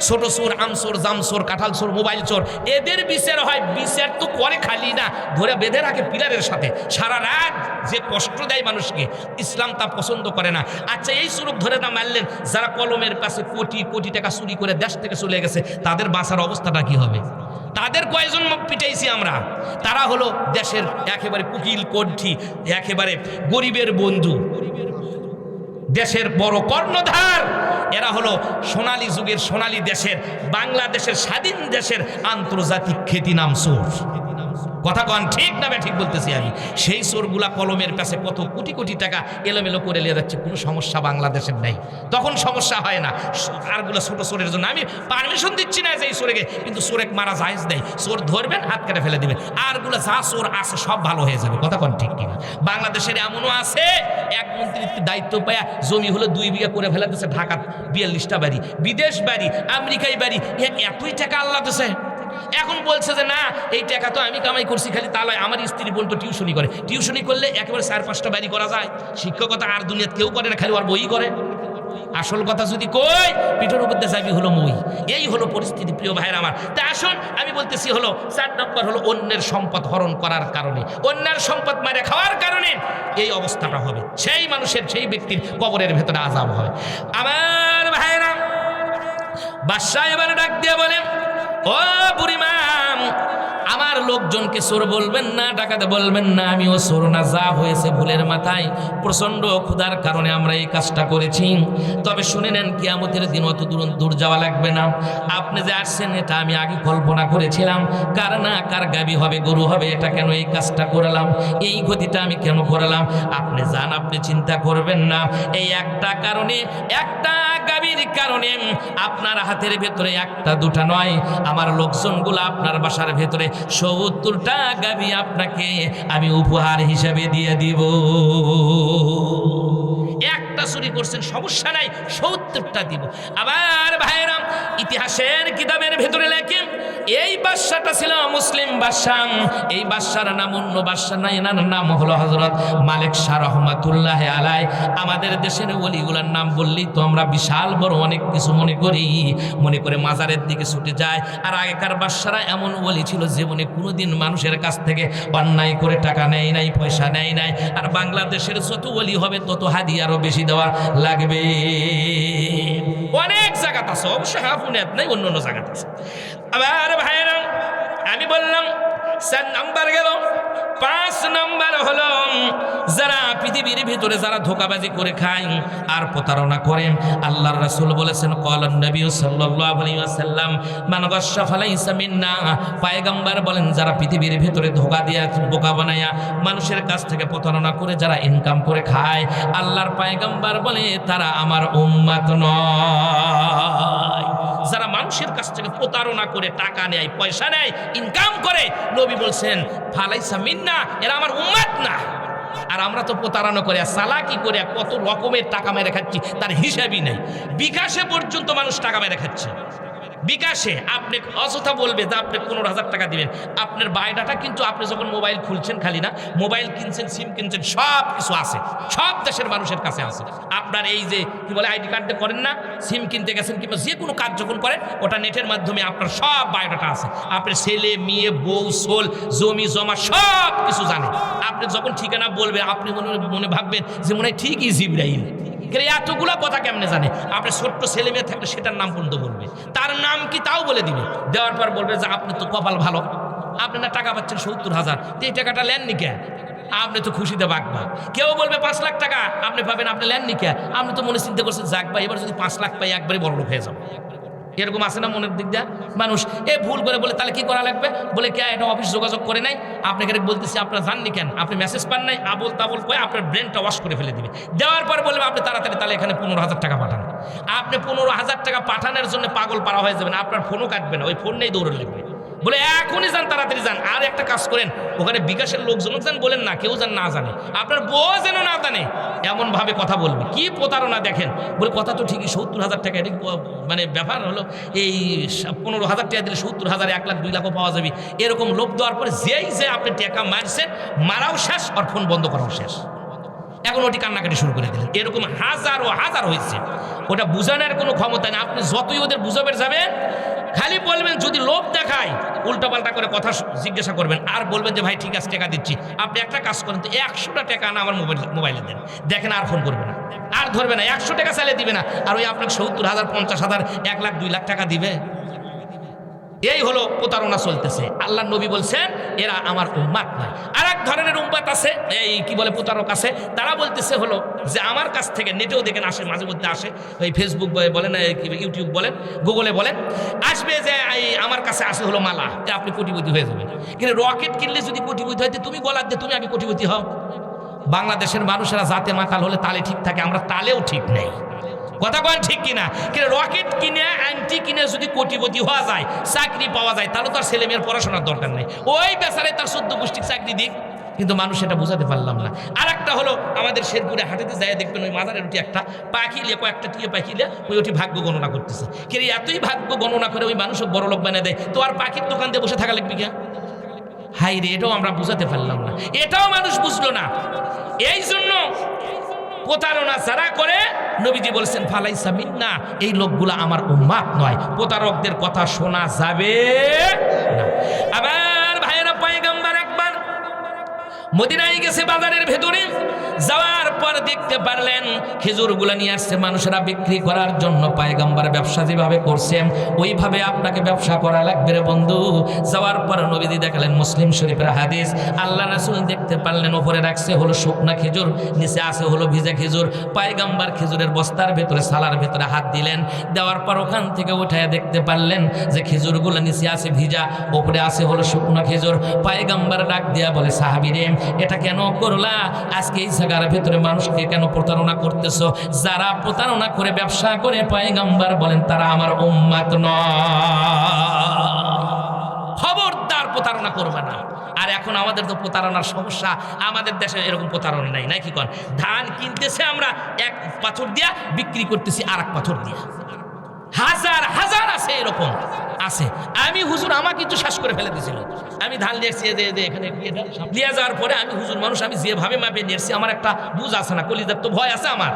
ছোট চোর, আম চোর, জাম চোর, কাঁঠাল চোর, মোবাইল চোর, এদের বিচার হয়। বিচার তো করে খালি না, ধরে বেঁধে রাখে পিলারের সাথে সারা রাত, যে কষ্ট দেয় মানুষকে, ইসলাম তা পছন্দ করে না। আচ্ছা এই চোরক ধরে না মারলেন, যারা কলমের কাছে কোটি কোটি টাকা চুরি করে দেশ থেকে চলে গেছে, তাদের বাঁচার অবস্থাটা কি হবে? তাদের কয়জন পিটাইছি আমরা? তারা হলো দেশের একেবারে কুকিল কণ্ঠী, একেবারে গরিবের বন্ধু, দেশের বড় কর্ণধার। এরা হলো সোনালী যুগের, সোনালী দেশের, বাংলাদেশের স্বাধীন দেশের আন্তর্জাতিক খ্যাতি নাম চোর। কথা কন ঠিক না ঠিক বলতেছি আমি? সেই চোরগুলা কলমের কাছে কত কোটি কোটি টাকা এলোমেলো করে নিয়ে যাচ্ছে, কোনো সমস্যা বাংলাদেশের নেই, তখন সমস্যা হয় না। আরগুলো ছোট চোরের জন্য আমি পারমিশন দিচ্ছি না যে এই চোরেকে, কিন্তু চোরে মারা জায়েজ নেই। চোর ধরবেন, হাত কেটে ফেলে দিবেন। আরগুলো যা চোর আছে সব ভালো হয়ে যাবে। কথা কন ঠিক কিনা? বাংলাদেশের এমনও আছে, এক মন্ত্রীর দায়িত্ব পায়া জমি হলো 2 বিঘা করে ফেলে দিচ্ছে, ঢাকা 42টা বাড়ি, বিদেশ বাড়ি, আমেরিকায় বাড়ি, এতই টাকা আল্লাহ দিছে। এখন বলছে যে না, এই টাকা তো আমি কামাই করছি, খালি তা নয়, আমার স্ত্রী বোন তো টিউশনি করে, টিউশনি করলে একেবারে 4-5টা বাড়ি করা যায়। শিক্ষকতা আর দুনিয়াতে কেউ করে না, খালি ওর বই করে। আসল কথা যদি কই, পিঠের উপর দিয়ে যাবি হলো মই। এই হলো পরিস্থিতি প্রিয় ভাইয়ের আমার। তা আসুন আমি বলতেছি হলো 4 নম্বর হলো অন্যের সম্পদ হরণ করার কারণে, অন্যের সম্পদ মারে খাওয়ার কারণে এই অবস্থাটা হবে। সেই মানুষের, সেই ব্যক্তির কবরের ভেতরে আযাব হবে। আমার ভাইয়েরা, বাদশা এবার ডাক দিয়ে বলে, ও বুড়িমা, আমার লোকজনকে চোর বলবেন না, ডাকাতে বলবেন না, আমিও চোর না, যা হয়েছে ভুলের মাথায়, প্রচন্ড ক্ষুধার কারণে আমরা এই কাজটা করেছি। তবে শুনে নেন, কিয়ামতের দিন অত দূর যাওয়া লাগবে না। আপনি যে আসছেন এটা আমি আগে কল্পনা করেছিলাম, কার না কার গাবি হবে, গরু হবে, এটা কেন এই কাজটা করলাম, এই গতিটা আমি কেন করলাম। আপনি যান, আপনি চিন্তা করবেন না। এই একটা কারণে, একটা গাবির কারণে আপনার হাতের ভেতরে 1টা 2টা নয়, আমার লোকজনগুলো আপনার বাসার ভেতরে 70টা গাবি আপনাকে আমি উপহার হিসাবে দিয়ে দিব। একটা চুরি করছেন সমস্যা নাই, 70টা দিব। আবার ভাইরা, ইতিহাসের কিতাবের ভেতরে লেখে, এই বাদশাটা ছিল মুসলিম বাদশা। এই বাদশার নাম অন্য বাদশা নাই, এনার নাম হলো হযরত মালিক শাহ রহমাতুল্লাহ আলাইহি। আমাদের দেশের ওলিগুলার নাম বললেই তো আমরা বিশাল বড় অনেক কিছু মনে করি, মনে করে মাজারের দিকে ছুটে যায়। আর আগেকার বাদশারা এমন ওলি ছিল, জীবনে কোনোদিন মানুষের কাছ থেকে অন্যায় করে টাকা নেয় নাই, পয়সা নেয় নাই। আর বাংলাদেশের যত ওলি হবে তত হাদিয়া আরো বেশি দেওয়া লাগবে। অনেক জায়গা আছে, অবশ্য হাফুনিয়াত নাই, অন্য অন্য জায়গা আছে। আবার ভাইরা, আমি বললাম 4 নাম্বার গেল। 5 নাম্বার হলো যারা পৃথিবীর ভিতরে যারা ধোঁকাবাজি করে খায় আর প্রতারণা করে। আল্লাহর রাসূল বলেছেন, ক্বালান নবী সাল্লাল্লাহু আলাইহি ওয়াসাল্লাম, মান গাশশা ফালাইসা মিন্না। পয়গম্বর বলেন, যারা পৃথিবীর ভিতরে ধোঁকা দিয়া, বোকা বানায়া, মানুষের কাছ থেকে প্রতারণা করে যারা ইনকাম করে খায়, আল্লাহর পয়গম্বর বলে তারা আমার উম্মত নয়। যারা মানুষের কাছ থেকে প্রতারণা করে টাকা নেয়, পয়সা নেয়, ইনকাম করে, নবী বলছেন ফালাইসা মিন্না, এরা আমার উম্মত না। আর আমরা তো প্রতারণা করে, চালাকি করে কত রকমের টাকা মেরে খাচ্ছি, তার হিসাবই নেই। বিকাশে পর্যন্ত মানুষ টাকা মেরে খাচ্ছে। বিকাশে আপনি অযথা বলবে যে আপনি 15,000 টাকা দিবেন, আপনার বায়োডাটা কিন্তু আপনি যখন মোবাইল খুলছেন খালি না, মোবাইল কিনছেন, সিম কিনছেন, সব কিছু আছে, সব দেশের মানুষের কাছে আছে। আপনার এই যে কি বলে আইডি কার্ডে করেন না, সিম কিনতে গেছেন কিংবা যে কোনো কাজ যখন করেন ওটা নেটের মাধ্যমে আপনার সব বায়োডাটা আছে। আপনার ছেলে মেয়ে বউ সোল জমি জমা সব কিছু জানে। আপনি যখন ঠিকানা বলবেন আপনি মনে ভাববেন যে মনে হয় ঠিকই জিবরাইল, এতগুলা কথা কেমনে জানে? আপনার ছোট্ট ছেলে মেয়ে থাকলে সেটার নাম পর্যন্ত বলবে, তার নাম কি তাও বলে দিবে। দেওয়ার পর বলবে যে আপনি তো কপাল ভালো, আপনি না টাকা পাচ্ছেন 70,000, এই টাকাটা লেননি কে? আপনি তো খুশিতে বাগবা। কেউ বলবে 5 লাখ টাকা আপনি পাবেন, আপনি লেননি কে? আপনি তো মনে চিন্তা করছেন যাক ভাই এবার যদি 5 লাখ পাই একবারে বড় লোক হয়ে যাবো। এরকম আছে না মনের দিক দিয়ে মানুষ? এ ভুল করে বলে তাহলে কি করা লাগবে? বলে কে এটা অফিস যোগাযোগ করে নাই, আপনাকে বলতেছি আপনারা জাননি কেন, আপনি মেসেজ পান নাই, আবল তাবল কয়ে আপনার ব্রেনটা ওয়াশ করে ফেলে দিবে। দেওয়ার পর বলবে আপনি তাড়াতাড়ি তাহলে এখানে 15,000 টাকা পাঠান। আপনি 15,000 টাকা পাঠানোর জন্য পাগল পারা হয়ে যাবেন, আপনার ফোনও কাটবে না, ওই ফোন নেই দৌড়ে লিখবে। বলে এখনই যান, তাড়াতাড়ি যান। আর একটা কাজ করেন, ওখানে বিকাশের লোকজন যান, বলেন না কেউ যেন না জানে, আপনার বউ যেন না জানে, এমনভাবে কথা বলবে। কি প্রতারণা দেখেন। বলে কথা তো ঠিকই, 70,000 টাকা, এটা মানে ব্যাপার হলো এই 15,000 টাকা দিলে 70,000, 1 লাখ 2 লাখও পাওয়া যাবে, এরকম লোভ দেওয়ার পরে যেই যে আপনি টাকা মারছেন, মারাও শেষ আর ফোন বন্ধ করাও শেষ। এখন ওটি কান্নাকাটি শুরু করে দিলেন। এরকম হাজারো হাজার হয়েছে, ওটা বুঝানোর কোনো ক্ষমতা নেই। আপনি যতই ওদের বুঝাবেন যাবেন, খালি বলবেন যদি লোভ দেখায় উল্টাপাল্টা করে কথা জিজ্ঞাসা করবেন, আর বলবেন যে ভাই ঠিক আছে টাকা দিচ্ছি। আপনি একটা কাজ করেন তো 100টা টাকা না আমার মোবাইলে দেন, দেখেন আর ফোন করবে না, আর ধরবে না, 100 টাকা চালিয়ে দিবে না, আর ওই আপনাকে 70,000, 50,000, 1 লাখ 2 লাখ টাকা দিবে। এই হলো প্রতারণা চলতেছে। আল্লাহ নবী বলছেন এরা আমার উম্মাত নয়। আর এক ধরনের উম্মাত আছে, এই কি বলে প্রতারক আছে, তারা বলতেছে হলো যে আমার কাছ থেকে নেটেও দেখেন আসে, মাঝে মধ্যে আসে, ওই ফেসবুক বলেন, ইউটিউব বলেন, গুগলে বলেন, আসবে যে আমার কাছে আসে হলো মালা, আপনি কোটিপতি হয়ে যাবেন। কিন্তু রকেট কিনলে যদি কোটিপতি হয় তুমি গলার দিয়ে তুমি আগে কোটিপতি হও। বাংলাদেশের মানুষেরা জাতে মাতাল হলে তালে ঠিক থাকে, আমরা তালেও ঠিক নেই। কথা বলেন ঠিক কিনা? কিন্তু রকেট কিনে আংটি কিনে যদি কোটিপতি হওয়া যায়, চাকরি পাওয়া যায়, তাহলে তার ছেলে মেয়ের পড়াশোনার দরকার নেই, ওই বেচারে তার 14 গোষ্ঠীর চাকরি দিক। কিন্তু মানুষ এটা বোঝাতে পারলাম না। আর একটা হলো আমাদের শেরপুরে হাটেতে যায় দেখবেন ওই মাজারের ওটি একটা পাখি লিয়ে, কয়েকটা টিয়ে পাখি লিয়ে ওই ওটি ভাগ্য গণনা করতেছে। কিন্তু এতই ভাগ্য গণনা করে ওই মানুষও বড় লোক বানিয়ে দেয়, তো আর পাখির দোকান দিয়ে বসে থাকা লাগবে কে? হাই রে, এটাও আমরা বুঝাতে পারলাম না, এটাও মানুষ বুঝলো না। এই জন্য প্রতারণা যারা করে নবীজি বলেছেন ফালাইসা মিন্না, এই লোকগুলা আমার উম্মাত নয়। প্রতারকদের কথা শোনা যাবে না। আবার ভাইয়েরা, পয়গম্বর একবার মদিনায় গেছে, বাজারের ভেতরে যাওয়ার পর দেখতে পারলেন খেজুরগুলো নিয়ে আসছে মানুষেরা বিক্রি করার জন্য। পয়গম্বর ব্যবসা যেভাবে করছেন ওইভাবে আপনাকে ব্যবসা করা লাগবে রে বন্ধু। যাওয়ার পর নবীজি দেখালেন, মুসলিম শরীফের হাদিস, আল্লাহ রাসূল দেখতে পারলেন ওপরে রাখছে হলো শুকনা খেজুর, নিচে আছে হলো ভিজা খেজুর। পয়গম্বর খেজুরের বস্তার ভেতরে সালার ভেতরে হাত দিলেন, দেওয়ার পর ওখান থেকে উঠায় দেখতে পারলেন যে খেজুরগুলো নিচে আছে ভিজা, ওপরে আছে হলো শুকনা খেজুর। পয়গম্বর ডাক দিয়া বলে, সাহাবীরে এটা কেন করলা? আজকে এই জায়গার ভেতরে মানুষকে কেন প্রতারণা করতেছো? যারা প্রতারণা করে ব্যবসা করে, পয়গম্বর বলেন তারা আমার উম্মত নয়। খবরদার প্রতারণা করবে না। আর এখন আমাদের তো প্রতারণার সমস্যা, আমাদের দেশে এরকম প্রতারণা নাই, নাই কি কন? ধান কিনতেছে আমরা এক পাথর দিয়া, বিক্রি করতেছি আর এক পাথর দিয়া। হাজার হাজার আছে, এরকম আছে। আমি হুজুর আমাকে কিন্তু শ্বাস করে ফেলে দিয়েছিল। আমি ধান নিয়েছি এখানে নিয়ে যাওয়ার পরে আমি হুজুর মানুষ, আমি যেভাবে মাপে নিয়েছি আমার একটা বুঝ আছে না, কলিজার তো ভয় আছে আমার,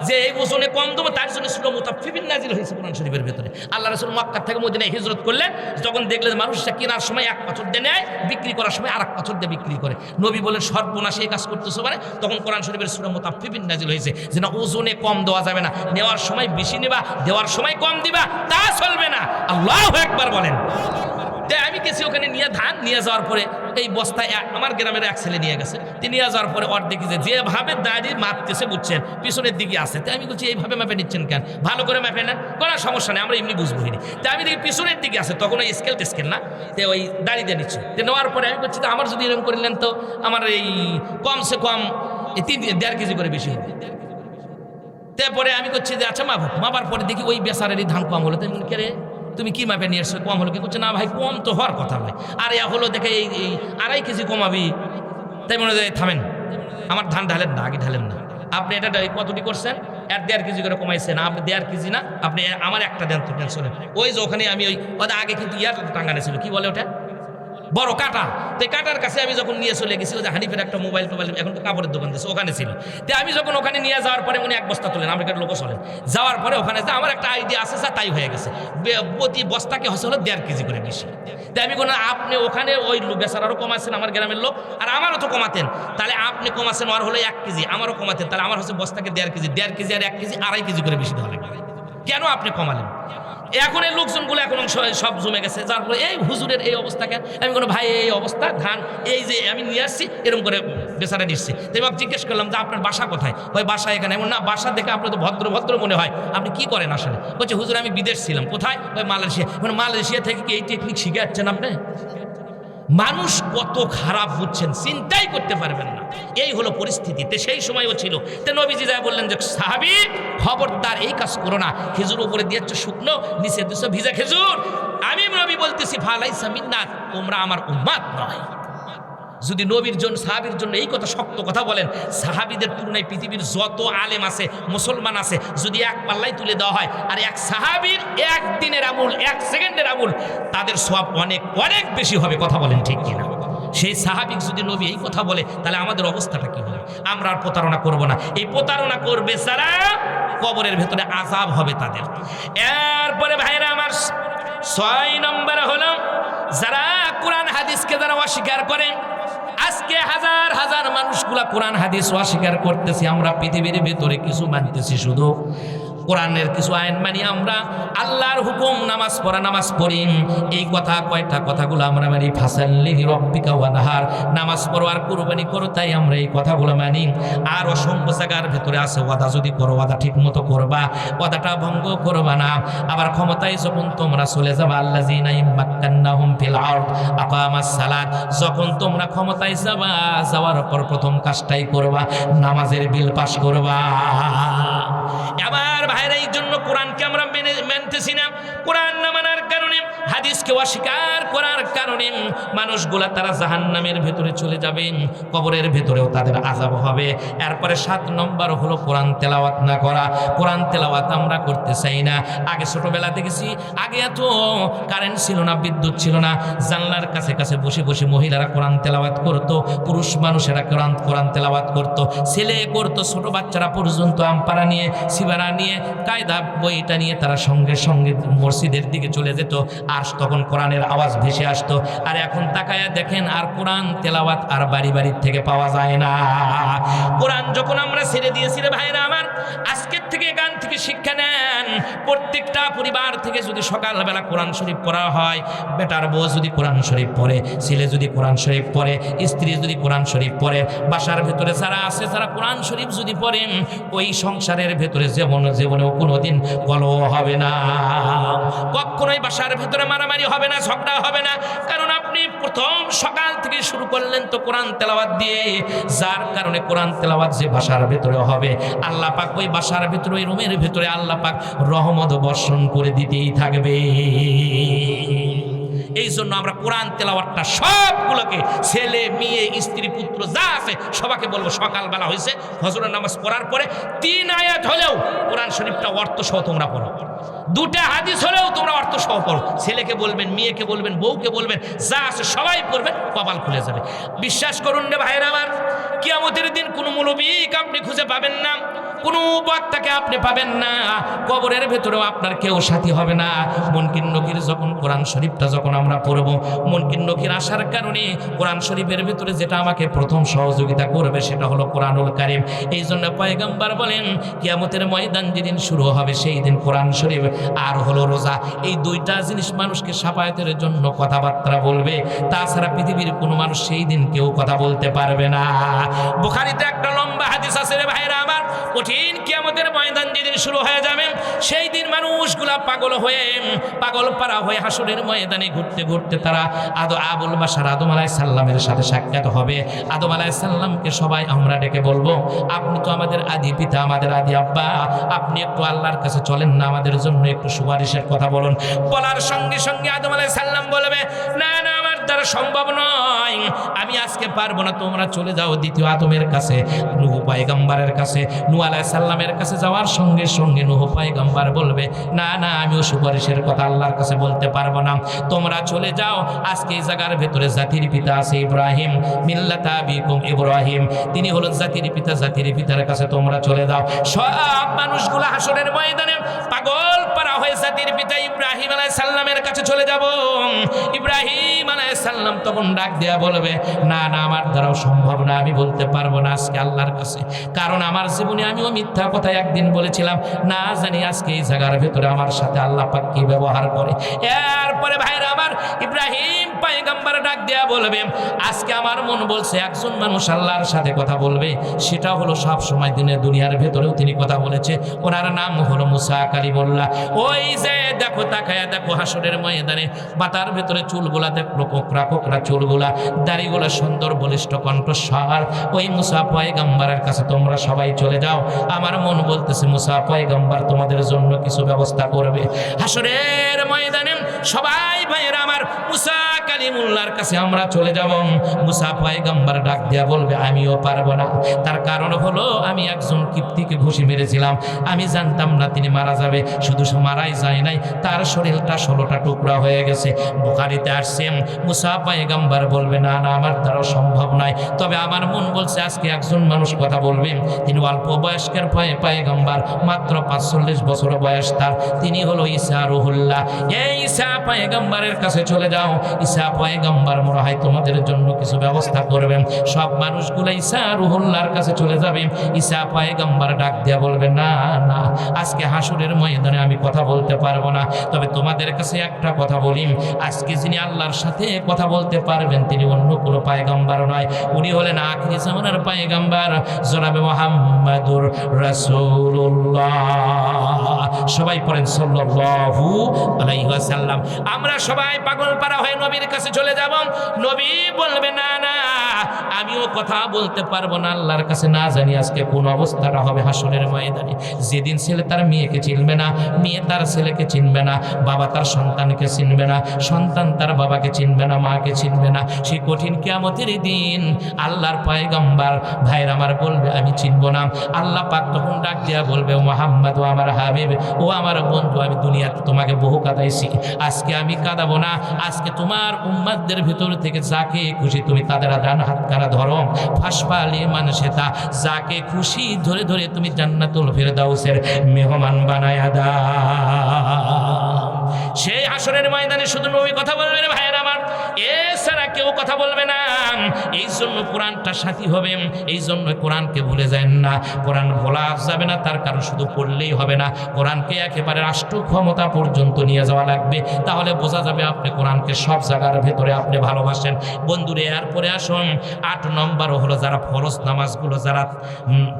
যে এই ওজনে কম দেবো, তার জন্য সূরা মুতাফফিফিন নাজিল হয়েছে কোরআন শরীফের ভেতরে। আল্লাহ রাসূল মক্কা থেকে মদিনায় হিজরত করলেন, যখন দেখলেন মানুষটা কেনার সময় এক পাথর দিয়ে নেয়, বিক্রি করার সময় আর এক পাথর দিয়ে বিক্রি করে। নবী বলেন সর্বনাশে এই কাজ করতেছো মানে? তখন কোরআন শরীফের সূরা মুতাফফিফিন নাজিল হয়েছে যে না, ওজনে কম দেওয়া যাবে না, নেওয়ার সময় বেশি নেবা, দেওয়ার সময় কম দিবা, তা চলবে না। আল্লাহু আকবার বলেন। আমি গেছি ওখানে নিয়ে ধান নিয়ে যাওয়ার পরে এই বস্তায় আমার গ্রামের এক ছেলে নিয়ে গেছে, তিনি নিয়ে যাওয়ার পরে ওর দেখি যেভাবে দাঁড়িয়ে মাপতেছে বুঝছেন, পিছনের দিকে আছে। তাই আমি বলছি এইভাবে মাপে নিচ্ছেন কেন? ভালো করে মাপে নেন, কোনো সমস্যা নেই, আমরা এমনি বুঝবো। তাই আমি দেখি পিছনের দিকে আছে, তখন ওই স্কেল টেস্কেল না, তো ওই দাঁড়িয়ে দিয়ে নিচ্ছে। নেওয়ার পরে আমি বলছি আমার যদি এরকম করলেন তো আমার এই কমসে কম এই 1.5 কেজি করে বেশি হবে। তারপরে আমি করছি যে আচ্ছা মাপো, মাপার পরে দেখি ওই বেচারেরই ধান কম হলো। তাই কে রে তুমি কি মাপে নিয়ে এসছো, কম হলো? কি করছে না ভাই কম তো হওয়ার কথা ভাই, আর হলো দেখে এই 2.5 কেজি কমাবি। তাই মনে হয় থামেন, আমার ধান ঢালেন না, আগে ঢালেন না। আপনি এটা কতটি করছেন? আর 1.5 কেজি করে কমাইছে না, আপনি 1.5 কেজি না, আপনি আমার একটা দেন তো টেনশনে। ওই যে ওখানে আমি ওদের আগে কিন্তু ইয়ার টাঙ্গানে ছিল, কি বলে ওটা, বড় কাটা। তো এই কাটার কাছে আমি যখন নিয়ে চলে গেছি, ওই যে হানিফের একটা মোবাইল টোবাইল এখন তো কাপড়ের দোকান দিয়েছে, ওখানে ছিল। তো আমি যখন ওখানে নিয়ে যাওয়ার পরে উনি 1 বস্তা তোলেন, আমেরিকার লোকও চলেন। যাওয়ার পরে ওখানে আমার একটা আইডিয়া আছে স্যার, তাই হয়ে গেছে প্রতি বস্তাকে হচ্ছে হলো 1.5 কেজি করে বেশি। তাই আমি কোনো আপনি ওখানে ওই বেচারারও কমাচ্ছেন আমার গ্রামের লোক, আর আমারও তো কমাতেন, তাহলে আপনি কমাচ্ছেন আর হলো 1 কেজি, আমারও কমাতেন, তাহলে আমার হচ্ছে বস্তাকে 1.5 কেজি, 1.5 কেজি আর 1 কেজি 2.5 কেজি করে বেশি দেওয়া লাগবে। কেন আপনি কমালেন? এখন এই লোকজনগুলো এখন সব জমে গেছে, যার ফলে এই হুজুরের এই অবস্থা কেন? আমি কোনো ভাই এই অবস্থা ধান এই যে আমি নিয়ে আসছি এরকম করে বেচারা নিচ্ছি। তো এবার জিজ্ঞেস করলাম যে আপনার বাসা কোথায়? ওই বাসা এখানে। এমন না, বাসা দেখে আপনার তো ভদ্র ভদ্র মনে হয়, আপনি কি করেন আসলে? বলছে হুজুর আমি বিদেশ ছিলাম। কোথায়? ওই মালয়েশিয়া। মানে মালয়েশিয়া থেকে কি এই টেকনিক শিখে যাচ্ছেন আপনি? মানুষ কত খারাপ বুঝছেন, চিন্তাই করতে পারবেন না। এই হলো পরিস্থিতিতে সেই সময়ও ছিল। তো নবীজি যা বললেন যে সাহাবী খবরদার এই কাজ করো না, খেজুর উপরে দিয়েছ শুকনো, নিচে দিয়েছ ভিজা খেজুর। আমি নবী বলতেছি ফালাইসা মিন্না, তোমরা আমার উম্মাত নয়। যদি নবীর জন্য সাহাবীর জন্য এই কথা শক্ত কথা বলেন, সাহাবীদের তুলনায় পৃথিবীর যত আলেম আছে মুসলমান আছে যদি এক পাল্লায় তুলে দেওয়া হয়, আর এক সাহাবীর 1 দিনের আমল 1 সেকেন্ডের আমল তাদের সওয়াব অনেক অনেক বেশি হবে। কথা বলেন ঠিক কিনা? সেই সাহাবিক যদি নবী এই কথা বলে, তাহলে আমাদের অবস্থাটা কি হবে? আমরা আর প্রতারণা করব না। এই প্রতারণা করবে যারা, কবরের ভেতরে আযাব হবে তাদের। এরপরে ভাইরা আমার 6 নম্বরে হলো যারা কোরআন হাদিসকে যারা অস্বীকার করে। আজকে হাজার হাজার মানুষগুলা কোরআন হাদিস অস্বীকার করতেছি। আমরা পৃথিবীর ভেতরে কিছু মানতেছি, শুধু কোরআনের কিছু আইন মানি আমরা, আল্লাহর হুকুম নামাজ পড়া নামাজ পড়ি। এই কথা কয়টা কথাগুলো আমরা মানি, ফাসাল্লি রব্বিকা ওয়ানহার, নামাজ পড়ো আর কুরবানি করো, তাই আমরা এই কথাগুলো মানি। আর অসংখ্য জায়গার ভেতরে আছে ওয়াদা যদি করো ওয়াদা ঠিক মতো করবা, ওয়াদাটা ভঙ্গ করবা না। আবার ক্ষমতায় যখন তোমরা চলে যাবা, আল্লাযিনা ইম্মাক্কান্নাহুম ফিল আরদ আকামাস সালাত, যখন তোমরা ক্ষমতায় যাবা, যাওয়ার পর প্রথম কাজটাই করবা নামাজের বিল পাস করবা। আবার ভাইরা এই জন্য কোরআনকে আমরা মানতেছি না। কোরআন না মানার কারণে, হাদিসকে অস্বীকার করার কারণে মানুষগুলা তারা জাহান্নামের ভেতরে চলে যাবে, কবরের ভেতরেও তাদের আযাব হবে। এরপরে 7 নম্বর হলো কোরআন তেলাওয়াত না করা। কোরআন তেলাওয়াত আমরা করতে চাই না। আগে ছোটবেলা দেখেছি, আগে এত কারেন্ট ছিল না, বিদ্যুৎ ছিল না, জানলার কাছে কাছে বসে বসে মহিলারা কোরআন তেলাওয়াত করতো, পুরুষ মানুষেরা কোরআন তেলাওয়াত করতো, ছেলে করতো, ছোট বাচ্চারা পর্যন্ত আমপারা নিয়ে সিবারা নিয়ে কায়দা বইটা নিয়ে তারা সঙ্গে সঙ্গে মসজিদের দিকে চলে যেত, আর তখন কোরআনের আওয়াজ ভেসে আসতো। আর এখন তাকায়া দেখেন, আর কোরআন তেলাওয়াত আর বাড়ি বাড়ির থেকে পাওয়া যায় না। কোরআন যখন আমরা ছেড়ে দিয়েছি রে ভাইরা আমার, আজকের থেকে গান থেকে শিক্ষা নেন। প্রত্যেকটা পরিবার থেকে যদি সকালবেলা কোরআন শরীফ পড়া হয়, বেটার বউ যদি কোরআন শরীফ পড়ে, ছেলে যদি কোরআন শরীফ পড়ে, স্ত্রী যদি কোরআন শরীফ পড়ে, বাসার ভেতরে যারা আছে তারা কোরআন শরীফ যদি পড়েন, ওই সংসারের ভেতরে জীবনেও কোনোদিন কলহ হবে না, কখনোই বাসার ভেতরে মারামারি হবে না, ঝগড়া হবে না। কারণ আপনি প্রথম সকাল থেকে শুরু করলেন তো কোরআন তেলাওয়াত দিয়ে, যার কারণে কোরআন তেলাওয়াত যে বাসার ভেতরে হবে, আল্লাহ পাক ওই বাসার ভেতরে, ওই রুমের ভেতরে আল্লাহ পাক রহমত বর্ষণ করে দিতেই থাকবে। এই জন্য আমরা কোরআন তেলাওয়াতটা সবগুলোকে, ছেলে মেয়ে স্ত্রী পুত্র যা আছে সবাইকে বলবো, সকালবেলা হয়েছে ফজরের নামাজ পড়ার পরে 3 আয়াত হলেও কোরআন শরীফটা অর্থ সহ তোমরা পড়ো, 2টা হাদিস হলেও তোমরা অর্থ সহ পড়ো। ছেলেকে বলবেন, মেয়েকে বলবেন, বউকে বলবেন, যা আছে সবাই পড়বেন, কপাল খুলে যাবে। বিশ্বাস করুন রে ভাইরা আমার, কিয়ামতের দিন কোনো মুলবিক আপনি খুঁজে পাবেন না, কোনো বক্তাকে আপনি পাবেন না, কবরের ভেতরেও আপনার কেউ সাথী হবে না। মুনকির নকির যখন কোরআন শরীফটা যখন আমরা পড়ব, মুনকির নকির আসার কারণে কোরআন শরীফের ভেতরে যেটা আমাকে প্রথম সহযোগিতা করবে সেটা হলো কোরআনুল কারীম। এই জন্য পয়গম্বর বলেন, কিয়ামতের ময়দান যেদিন শুরু হবে সেই দিন কোরআন শরীফ আর হলো রোজা, এই 2টা জিনিস মানুষকে সাফায়াতের জন্য কথাবার্তা বলবে। তাছাড়া পৃথিবীর কোনো মানুষ সেই দিন কেউ কথা বলতে পারবে না। বুখারীতে একটা লম্বা হাদিস আছে রে ভাইরা আমার, কঠিন কিয়ামতের ময়দান যেদিন শুরু হয়ে যাবে সেই দিন মানুষগুলা পাগল পারা হয়ে হাসরের ময়দানে ঘুরতে ঘুরতে তারা আবুল বাশার আদম আলাইহিস সালামের সাথে সাক্ষাৎ হবে। আদম আলাইহিস সালামকে সবাই আমরা ডেকে বলবো, আপনি তো আমাদের আদি পিতা, আমাদের আদি আব্বা, আপনি একটু আল্লাহর কাছে চলেন না, আমাদের জন্য একটু সুপারিশের কথা বলুন। বলার সঙ্গে সঙ্গে আদম আলাইহিস সালাম বলবে, না না, আমার দ্বারা সম্ভব নয়, আমি আজকে পারবো না, তোমরা চলে যাও দ্বিতীয় আদমের কাছে, নূহ পয়গম্বরের কাছে। নূহ আলাইহিস সালামের কাছে যাওয়ার সঙ্গে সঙ্গে নূহ পয়গম্বর বলবে, না না, আমিও সুপারিশের কথা আল্লাহর কাছে বলতে পারবো না, তোমরা চলে যাও। আজকে এই জায়গার ভেতরে জাতির পিতা আছে ইব্রাহিম, মিল্লাতা আবিকুম ইব্রাহিম, তিনি হলো জাতির পিতা, জাতির পিতার কাছে তোমরা চলে যাও। সব মানুষগুলো হাসরের ময়দানে পাগল পারা হয়ে জাতির পিতা ইব্রাহিম আলাইহিস সালামের কাছে চলে যাব। ইব্রাহিম আলাইহিস সালাম তখন ডাক দেয়া বলবে, না না, আমার দ্বারাও সম্ভব না, আমি বলতে পারবো না আজকে আল্লাহর কাছে, কারণ আমার জীবনে আমিও মিথ্যা কথা একদিন বলেছিলাম, না জানি আজকে এই জায়গার ভেতরে আমার সাথে আল্লাহ পাক কি ব্যবহার করে। এরপরে ভাইরা আমার ইব্রাহিম পয়গম্বর ডাক দেয়া বলবে, আজকে আমার মন বলছে একজন মানুষ আল্লাহর সাথে কথা বলবে, সেটা হলো সব সময় দিনে দুনিয়ার ভেতরেও তিনি কথা বলেছে, ওনার নাম হলো মুসা কালিমুল্লাহ। ওই যে দেখো, তাকায়া দেখো হাসরের ময়দানে মাথার ভেতরে চুলগুলা দেখলো, কোকড়া কোকড়া চুলগুলা, দাড়িগুলা সুন্দর বলিষ্ঠ কণ্ঠস্বর, ওই মুসা পয়গম্বরের কাছে তোমরা সবাই চলে যাও। আমার মন বলতেছে মুসা পয়গম্বর তোমাদের জন্য কিছু ব্যবস্থা করবে। হাসরের ময়দানে সবাই ভাইয়েরা আমার মুসা কালিমুল্লাহর কাছে আমরা চলে যাব। মুসা পয়গম্বর ডাক দেয়া বলবে, আমিও পারবো না, তার কারণ হলো আমি একজন কিপ্তিকে ঘুষি মেরেছিলাম, আমি জানতাম না তিনি মারা যাবে, শুধু মারাই যায় নাই, তার শরীরটা 16টা টুকরা হয়ে গেছে। বুখারীতে আসছে মুসা পয়গম্বর বলবে, না না, আমার দ্বারা সম্ভব নয়, তবে আমার মন বলছে আজকে একজন মানুষ কথা বলবে, তিনি অল্প বয়স্কের পয়গম্বর, মাত্র 45 বছর বয়স তার, তিনি হলো ঈসা রুহুল্লাহ। এই ঈসা পয়গম্বরের কাছে চলে যাও, ঈসা পয়গম্বর মনে হয় তোমাদের জন্য কিছু ব্যবস্থা করবেন। সব মানুষগুলো ঈসা রুহুল্লাহর কাছে চলে যাবে। ঈসা পয়গম্বর ডাক দেয়া বলবে, না না, আজকে হাসরের ময়দানে আমি কথা বলতে পারবো না, তবে তোমাদের কাছে একটা কথা বলি, আজকে যিনি আল্লাহর সাথে কথা বলতে পারবেন তিনি অন্য কোনো পয়গম্বর নয়, উনি হলেন আখিরি জামানার পয়গম্বর জনাবে মুহাম্মাদুর রাসূলুল্লাহ। সবাই পড়েন সাল্লাল্লাহু আলাইহি ওয়াসাল্লাম। আমরা সবাই পাগল পারা হয়ে নবীর কাছে চলে যাব। নবী বলবে, না না, আমিও কথা বলতে পারবো না আল্লাহর কাছে, না জানি আজকে কোন অবস্থাটা হবে হাসরের ময়দানে, যেদিন ছেলে তার মেয়েকে চিনবে না, মেয়ে তার ছেলেকে চিনবে না, বাবা তার সন্তানকে চিনবে না, সন্তান তার বাবাকে চিনবে না, মাকে চিনবে না, সেই কঠিন কিয়ামতের দিন আল্লাহর পয়গম্বর ভাইরা আমার বলবে, আমি চিনব না। আল্লাহ পাক তখন ডাক দিয়া বলবে, ও মুহাম্মদ, ও আমার হাবিব, ও আমার বন্ধু, আমি দুনিয়াতে তোমাকে বহু কাঁদাইছি, আজকে আমি কাঁদাবো না, আজকে তোমার উম্মতদের ভিতর থেকে যাকে খুশি তুমি তাদের ডান হাত কারা ধরো, ফাসফালি মানুষে তা যাকে খুশি ধরে ধরে তুমি জান্নাতুল ফেরদাউসের মেহমান বানায়া দাও। সেই হাসরের ময়দানে শুধু নবী কথা বলবেন ভাইয়ের আমার, এছাড়া কেউ কথা বলবে না। এই জন্য কোরআনটা সাথী হবে, এই জন্য কোরআনকে ভুলে যায় না, কোরআন ভোলা যাবে না, তার কারণ শুধু পড়লেই হবে না, কোরআনকে একেবারে রাষ্ট্র ক্ষমতা পর্যন্ত নিয়ে যাওয়া লাগবে, তাহলে বোঝা যাবে আপনি কোরআনকে সব জায়গার ভেতরে আপনি ভালোবাসেন। বন্ধুরে, এরপরে আসুন 8 নম্বর হলো যারা ফরজ নামাজগুলো যারা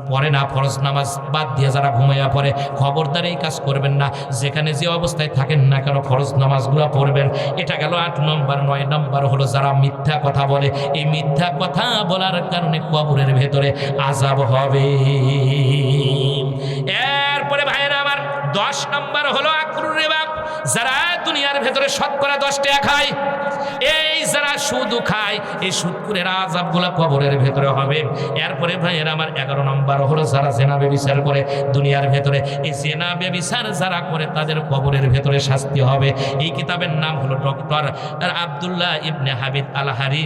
পড়ে না, ফরজ নামাজ বাদ দিয়ে যারা ঘুমাইয়া পড়ে, খবরদার এই কাজ করবেন না, যেখানে যে অবস্থায় থাকেন না কেন ফরজ নামাজগুলো পড়বেন। এটা গেল 8 নম্বর। 9 নম্বর হলো যারা মিথ্যা কথা বলে, এই মিথ্যা কথা বলার কারণে কবরের ভেতরে আযাব হবে। এরপরে ভাইয়েরা আমার 10 নম্বর হলো আকরুর রিবা, যারা দুনিয়ার ভেতরে শতকরা 10 টাকা খায়, এই যারা সুদ খায়, এই সুদখোরের আযাবগুলো কবরের ভেতরে হবে। এরপরে ভাইয়েরা আমার 11 নম্বর হলো যারা জেনা ব্যভিচার করে দুনিয়ার ভেতরে, এই জেনা ব্যভিচার যারা করে তাদের কবরের ভেতরে শাস্তি হবে। এই কিতাবের নাম হলো ডক্টর আব্দুল্লাহ ইবনে হাবিব আল-হারি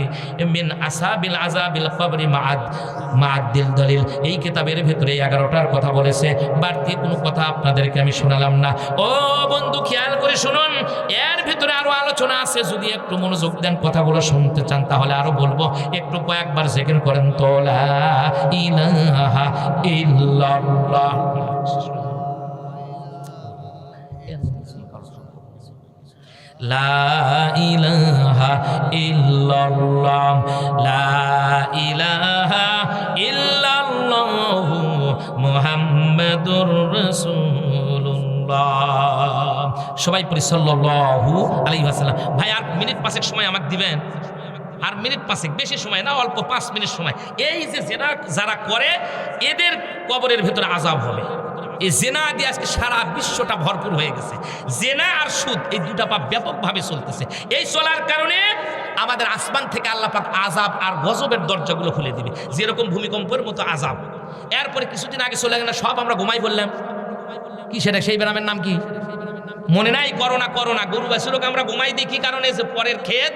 মিন আসাবিল আযাবিল কবরি মাআদ্দিল দলিল। এই কিতাবের ভেতরে 11টার কথা বলেছে, বাড়তি কোনো কথা আপনাদেরকে আমি শোনালাম না। ও বন্ধু, খেয়াল করে শুনুন, এর ভিতরে আরো আলোচনা আছে, যদি একটু মনোযোগ দেন, কথাগুলো শুনতে চান তাহলে আরো বলবো, একটু কয়েকবার জিকির করেন তো লা ইলাহা ইল্লাল্লাহ। লা ইলাহা ইল্লাল্লাহ, লা ইলাহা ইল্লাল্লাহু মুহাম্মাদুর রাসূলুল্লাহ। সবাই পড়ি সাল্লাল্লাহু আলাইহি ওয়াসাল্লাম। ভাই আর মিনিট 5 সময় আমাকে দিবেন, আর মিনিট 5, বেশি সময় না, অল্প 5 মিনিট সময়। এই যে জেনা যারা করে এদের কবরের ভেতরে আযাব হবে। এই জেনা দিয়ে আজকে সারা বিশ্বটা ভরপুর হয়ে গেছে। জেনা আর সুদ এই দুটা পাপ ব্যাপকভাবে চলতেছে। এই চলার কারণে আমাদের আসমান থেকে আল্লাহ পাক আযাব আর গজবের দরজাগুলো খুলে দিবে, যেরকম ভূমিকম্পের মতো আযাব। এরপরে কিছুদিন আগে চলে গেল, সব আমরা ঘুমাই বললাম, কি সেটা সেই ব্যারামের নাম কি মনে নাই? করোনা। গরু বাছুরকে আমরা ঘুমাই দিই কি কারণে? যে পরের ক্ষেত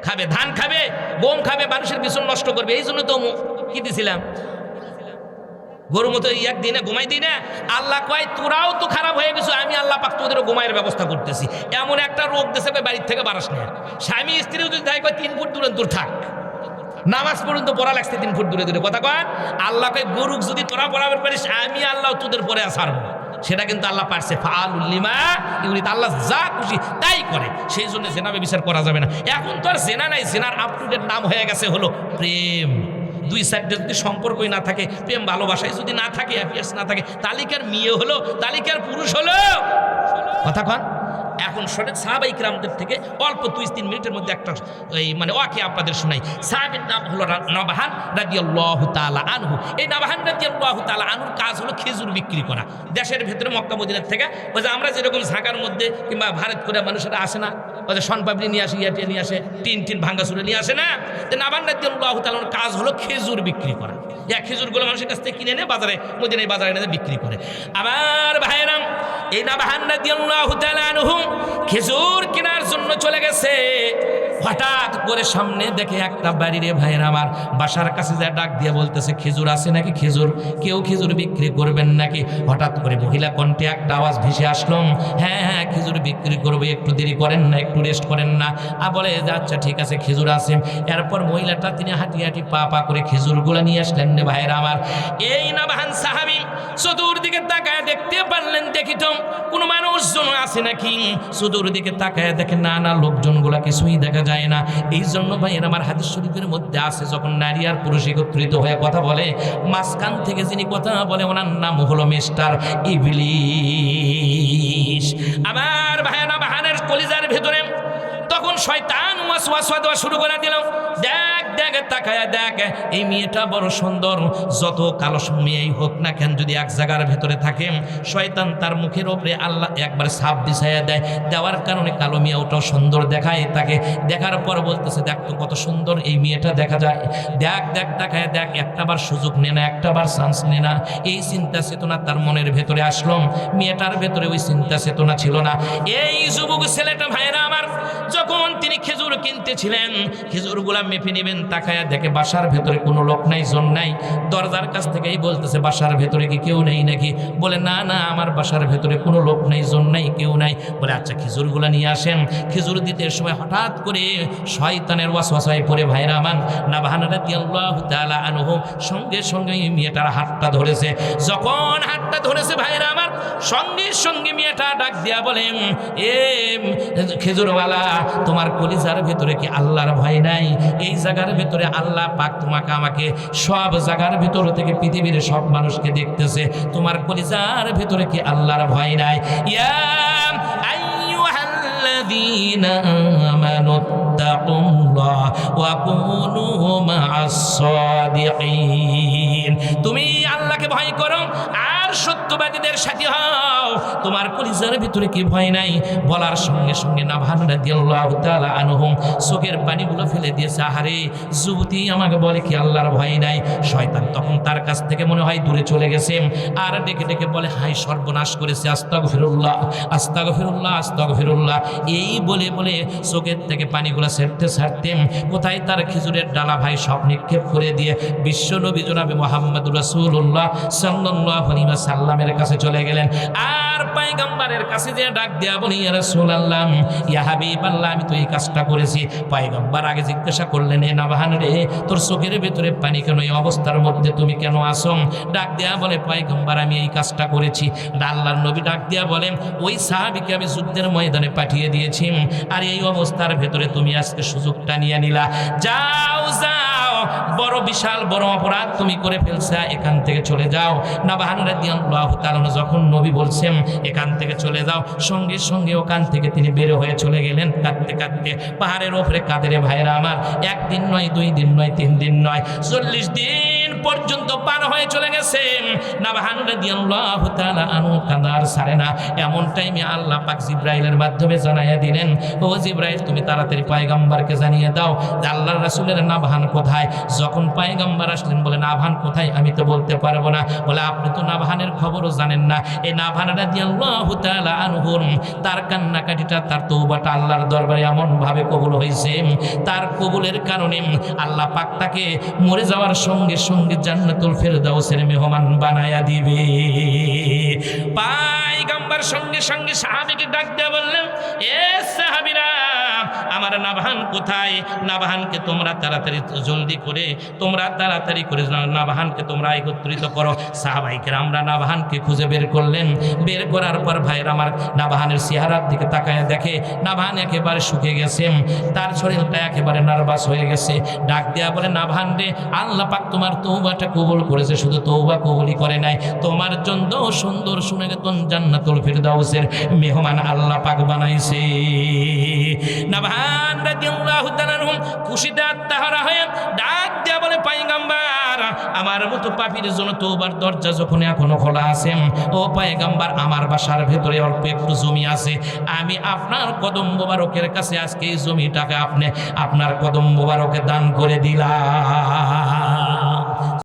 খাবে, ধান খাবে, গম খাবে, মানুষের বিছন নষ্ট করবে, এই জন্য তো কি দিছিলাম গরুর মতো একদিনে ঘুমাই দিই না। আল্লাহ কয় তোরাও তো খারাপ হয়ে গেছো, আমি আল্লাহ পাক তোদেরও ঘুমাইয়ের ব্যবস্থা করতেছি। এমন একটা রোগ দেশে কয় বাড়ির থেকে বাড়াস না। স্বামী স্ত্রীও যদি তাই কয় 3 ফুট দূর থাক, নামাজ পর্যন্ত পড়া লাগছে 3 ফুট দূরে কথা কয়। আল্লাহ কয় গরুক যদি তোরা পড়াবার পারিস, আমি আল্লাহ তোদের পরে ছাড়বো। সেটা কিন্তু আল্লাহ পারছে, ফাআলুল লিমা ইউরিদ, আল্লাহ যা খুশি তাই করে। সেই জন্য জেনা ব্যভিচার করা যাবে না। এখন তো আর জেনা নাই, জেনার আপ টু ডেট নাম হয়ে গেছে হলো প্রেম। 2 সাইডে যদি সম্পর্কই না থাকে, প্রেম ভালোবাসায় যদি না থাকে, অ্যাফেয়ার্স না থাকে, তালিকার মেয়ে হলো, তালিকার পুরুষ হলো কথা কন। এখন শোনেন সাহাবা ইকরামদের থেকে অল্প 2-3 মিনিটের মধ্যে একটা মানে ওকে আপনাদের শোনাই। সাহাবীর নাম হলো নবাহান রাদিয়াল্লাহু তাআলা আনহু। এই নবাহান রাদিয়াল্লাহু তাআলা আনহুর কাজ হলো খেজুর বিক্রি করা। দেশের ভেতরে মক্কা মদিনার থেকে ওই যে আমরা যেরকম ঝাঁকার মধ্যে কিংবা ভারত করে মানুষেরা আসে না, ওই যে শনপাপড়ি নিয়ে আসে, ইয়াটিয়া নিয়ে আসে, টিন ভাঙ্গা চুরে নিয়ে আসে না, তো নবাহান রাদিয়াল্লাহু তাআলার কাজ হলো খেজুর বিক্রি করা। খেজুরগুলো মানুষের কাছ থেকে কিনে এনে বাজারে, মদিনায় বাজারে এনে বিক্রি করে। আমার ভাইয়েরাম, এই নবাহান রাদিয়াল্লাহু তাআলা আনহু খেজুর কেনার জন্য চলে গেছে। হঠাৎ করে সামনে দেখে একটা বাড়ি, রে ভাইয়ের আমার, বাসার কাছে যা ডাক দিয়ে বলতেছে খেজুর আছে নাকি, খেজুর কেউ খেজুর বিক্রি করবেন নাকি? হঠাৎ করে মহিলা কণ্ঠে একটা আওয়াজ ভেসে আসলো, হ্যাঁ খেজুর বিক্রি করবে, একটু দেরি করেন না, একটু রেস্ট করেন না। বলে আচ্ছা ঠিক আছে, খেজুর আছে। এরপর মহিলাটা তিনি হাঁটি পা করে খেজুরগুলো নিয়ে আসলেন। ভাইয়ের আমার, এই নবাহান সাহাবী চতুর্দিকে তাকায় দেখতে পারলেন, দেখিত কোনো মানুষজন আছে নাকি। চতুর্দিকে তাকায় দেখে না, লোকজনগুলা কিছুই দেখা যায় না। এই জন্য ভাইয়ের আমার হাদিস শরীফের মধ্যে আছে, যখন নারী আর পুরুষ একত্রিত হয়ে কথা বলে, মাঝখান থেকে যিনি কথা বলে ওনার নাম হলো মিস্টার ইবলিস। আমার ভাইয়ের নবাহানের কলিজার ভেতরে তখন শয়তান ওয়াসওয়াসা দেওয়া শুরু করে দিল, দেখ তাকায়া দেখ, এই মেয়েটা বড় সুন্দর, যত কালো মেয়েই হোক না কেন, যদি এক জায়গার ভেতরে থাকে, শয়তান তার মুখের ওপরে আল্লাহ একবার ছাপ বিছাইয়া দেয়। দেওয়ার কারণে কালো মেয়ে ওটাও সুন্দর দেখায় তাকে। দেখার পর বলতেছে দেখ তো কত সুন্দর এই মেয়েটা দেখা যায়, দেখ তাকায়া দেখ, একটাবার সুযোগ নে না, একটাবার চান্স নে না। এই চিন্তা চেতনা তার মনের ভেতরে আসলো, মেয়েটার ভেতরে ওই চিন্তা চেতনা ছিল না। এই যুবক ছেলেটা ভাইয়েরা আমার, যখন তিনি খেজুর কিনতেছিলেন, খেজুরগুলা মেপে নেবেন, তাকায়া দেখে বাসার ভেতরে কোনো লোক নাই, জন নাই। দরজার কাছ থেকেই বলতেছে বাসার ভেতরে কি কেউ নেই নাকি? বলে না আমার বাসার ভেতরে কোনো লোক নাই, জন নাই, কেউ নাই। বলে আচ্ছা খেজুরগুলা নিয়ে আসেন। খেজুর দিতে সময় হঠাৎ করে শয়তানের ওয়াসওয়াসায় পড়ে ভাইরা আমার নবাহান রাদিয়াল্লাহু তাআলা আনহু সঙ্গে মেয়েটার হাতটা ধরেছে। যখন হাতটা ধরেছে ভাইরা আমার, সঙ্গে মেয়েটা ডাক দিয়া বলেন, এ খেজুরওয়ালা, তোমার কলিজার ভেতরে কি আল্লাহর ভয় নাই? এই জায়গার ভেতরে আল্লাহ পাক তোমাকে আমাকে সব জায়গার ভেতর থেকে পৃথিবীর সব মানুষকে দেখতেছে, তোমার কলিজার ভেতরে কি আল্লাহর ভয় নাই? ইয়া আইয়ুহাল্লাযীনা আমানুত্তাকুল্লাহ ওয়া কুনু মা'আস সাদিকিন, তুমি আল্লাহকে ভয় করো আর সত্যবাদীদের সাথী হও, তোমার কলিজার ভিতরে কি ভয় নাই? বলার সঙ্গে নবাহান রাদিয়াল্লাহু তাআলা আনহু চোখের পানিগুলো ফেলে দিয়েছে। আহারে যুবতী আমাকে বলে কি আল্লাহর ভয় নাই? শয়তান তখন তার কাছ থেকে মনে হয় দূরে চলে গেছে, আর ডেকে বলে হাই সর্বনাশ করেছে, আস্তাগফিরুল্লাহ আস্তাগফিরুল্লাহ আস্তাগফিরুল্লাহ। এই বলে চোখের থেকে পানিগুলো ছাড়তে কোথায় তার খেজুরের ডালা ভাই সব নিক্ষেপ করে দিয়ে বিশ্ব নবী জনাবে মুহাম্মদুর রাসূলুল্লাহ সাল্লাল্লাহু আলাইহি ওয়াসাল্লামের কাছে চলে গেলেন। আর পয়গম্বরের কাছে যে ডাক দেয়া বলি, ইয়া রাসূলুল্লাহ, ইয়া হাবিবাল্লাহ, আমি তো এই কাজটা করেছি। পয়গম্বর আগে জিজ্ঞাসা করলেন, এ নবাহান রে, তোর চোখের ভেতরে পানি কেন? এই অবস্থার মধ্যে তুমি কেন আসো? ডাক দেয়া বলে, পয়গম্বর আমি এই কাজটা করেছি। আল্লাহর নবী ডাক দেয়া বলেন, ওই সাহাবীকে আমি যুদ্ধের ময়দানে পাঠিয়ে দিয়েছি, আর এই অবস্থার ভেতরে তুমি আজকে সুযোগটা নিয়ে নিলা। যাও বিশাল বড় অপরাধ তুমি করে ফেলছা, এখান থেকে চলে যাও। নবাহান রাদিয়াল্লাহু তাআলা যখন নবী বলছেন এখান থেকে চলে যাও, সঙ্গে ওখান থেকে তিনি বের হয়ে চলে গেলেন কাঁদতে। পাহাড়ের ওপরে কাঁদে রে ভাইরা আমার, 1 দিন নয়, 2 দিন নয়, 3 দিন নয়, 40 দিন পর্যন্ত পার হয়ে চলে গেছে। নাবহান রাদিয়াল্লাহু তাআলা আনহু কাঁদার ছাড়ে না। এমন টাইমে আল্লাহ পাক জিবরাইলের মাধ্যমে জানাইয়া দিলেন, ও জিবরাইল তুমি তাড়াতাড়ি পয়গম্বরকে জানিয়ে দাও যে আল্লাহর রাসূলের নাবহান কোথায়। যখন পয়গম্বর আসলেন বলে নাবহান কোথায় আমি তো বলতে পারবো না। বলে আপনি তো নাবহানের খবরও জানেন না। এই নাবহান রাদিয়াল্লাহু তাআলা আনহু তার কান্নাকাটিটা তার তওবাটা আল্লাহর দরবারে এমন ভাবে কবুল হয়েছে, তার কবুলের কারণে আল্লাহ পাক তাকে মরে যাওয়ার সঙ্গে সঙ্গে জান্নাতুল ফেরদাউসের মেহমান বানায়া দিবে। পয়গম্বর সঙ্গে সঙ্গে সাহাবীকে ডাক দিয়ে বললেন, এ সাহাবীরা আমার নাবহান কোথায়? নাবহানকে তোমরা তাড়াতাড়ি জলদি করে তোমরা তাড়াতাড়ি করে নাবহানকে তোমরা একত্রিত করো। সাহাবায়ে কেরামরা নাবহানকে খুঁজে বের করলেন। বের করার পর ভাইয়ের আমার নাবহানের চেহারার দিকে তাকায় দেখে নাবহান একেবারে শুকিয়ে গেছে, তার শরীরটা একেবারে নার্ভাস হয়ে গেছে। ডাক দেয়া বলে, নাবহান রে, আল্লাহ পাক তোমার তওবাটা কবুল করেছে। শুধু তওবা কবুলই করে নাই, তোমার জন্য সুন্দর সুনিকেতন জান্নাতুল ফেরদাউসের মেহমান আল্লাহ পাক বানাইছে। নাবহান রাদিয়াল্লাহু তাআলা খুশিতে আত্মহারা হয়ে ডাক দেয়া বলে, পয়গম্বর আমার মতো পাপীর জন্য তওবার দরজা যখন এখনো খোলা আছে, ও পয়গম্বর আমার বাসার ভেতরে অল্প একটু জমি আছে, আমি আপনার কদম মোবারকের কাছে আজকে এই জমিটাকে আপনি আপনার কদম মোবারকে দান করে দিলাম।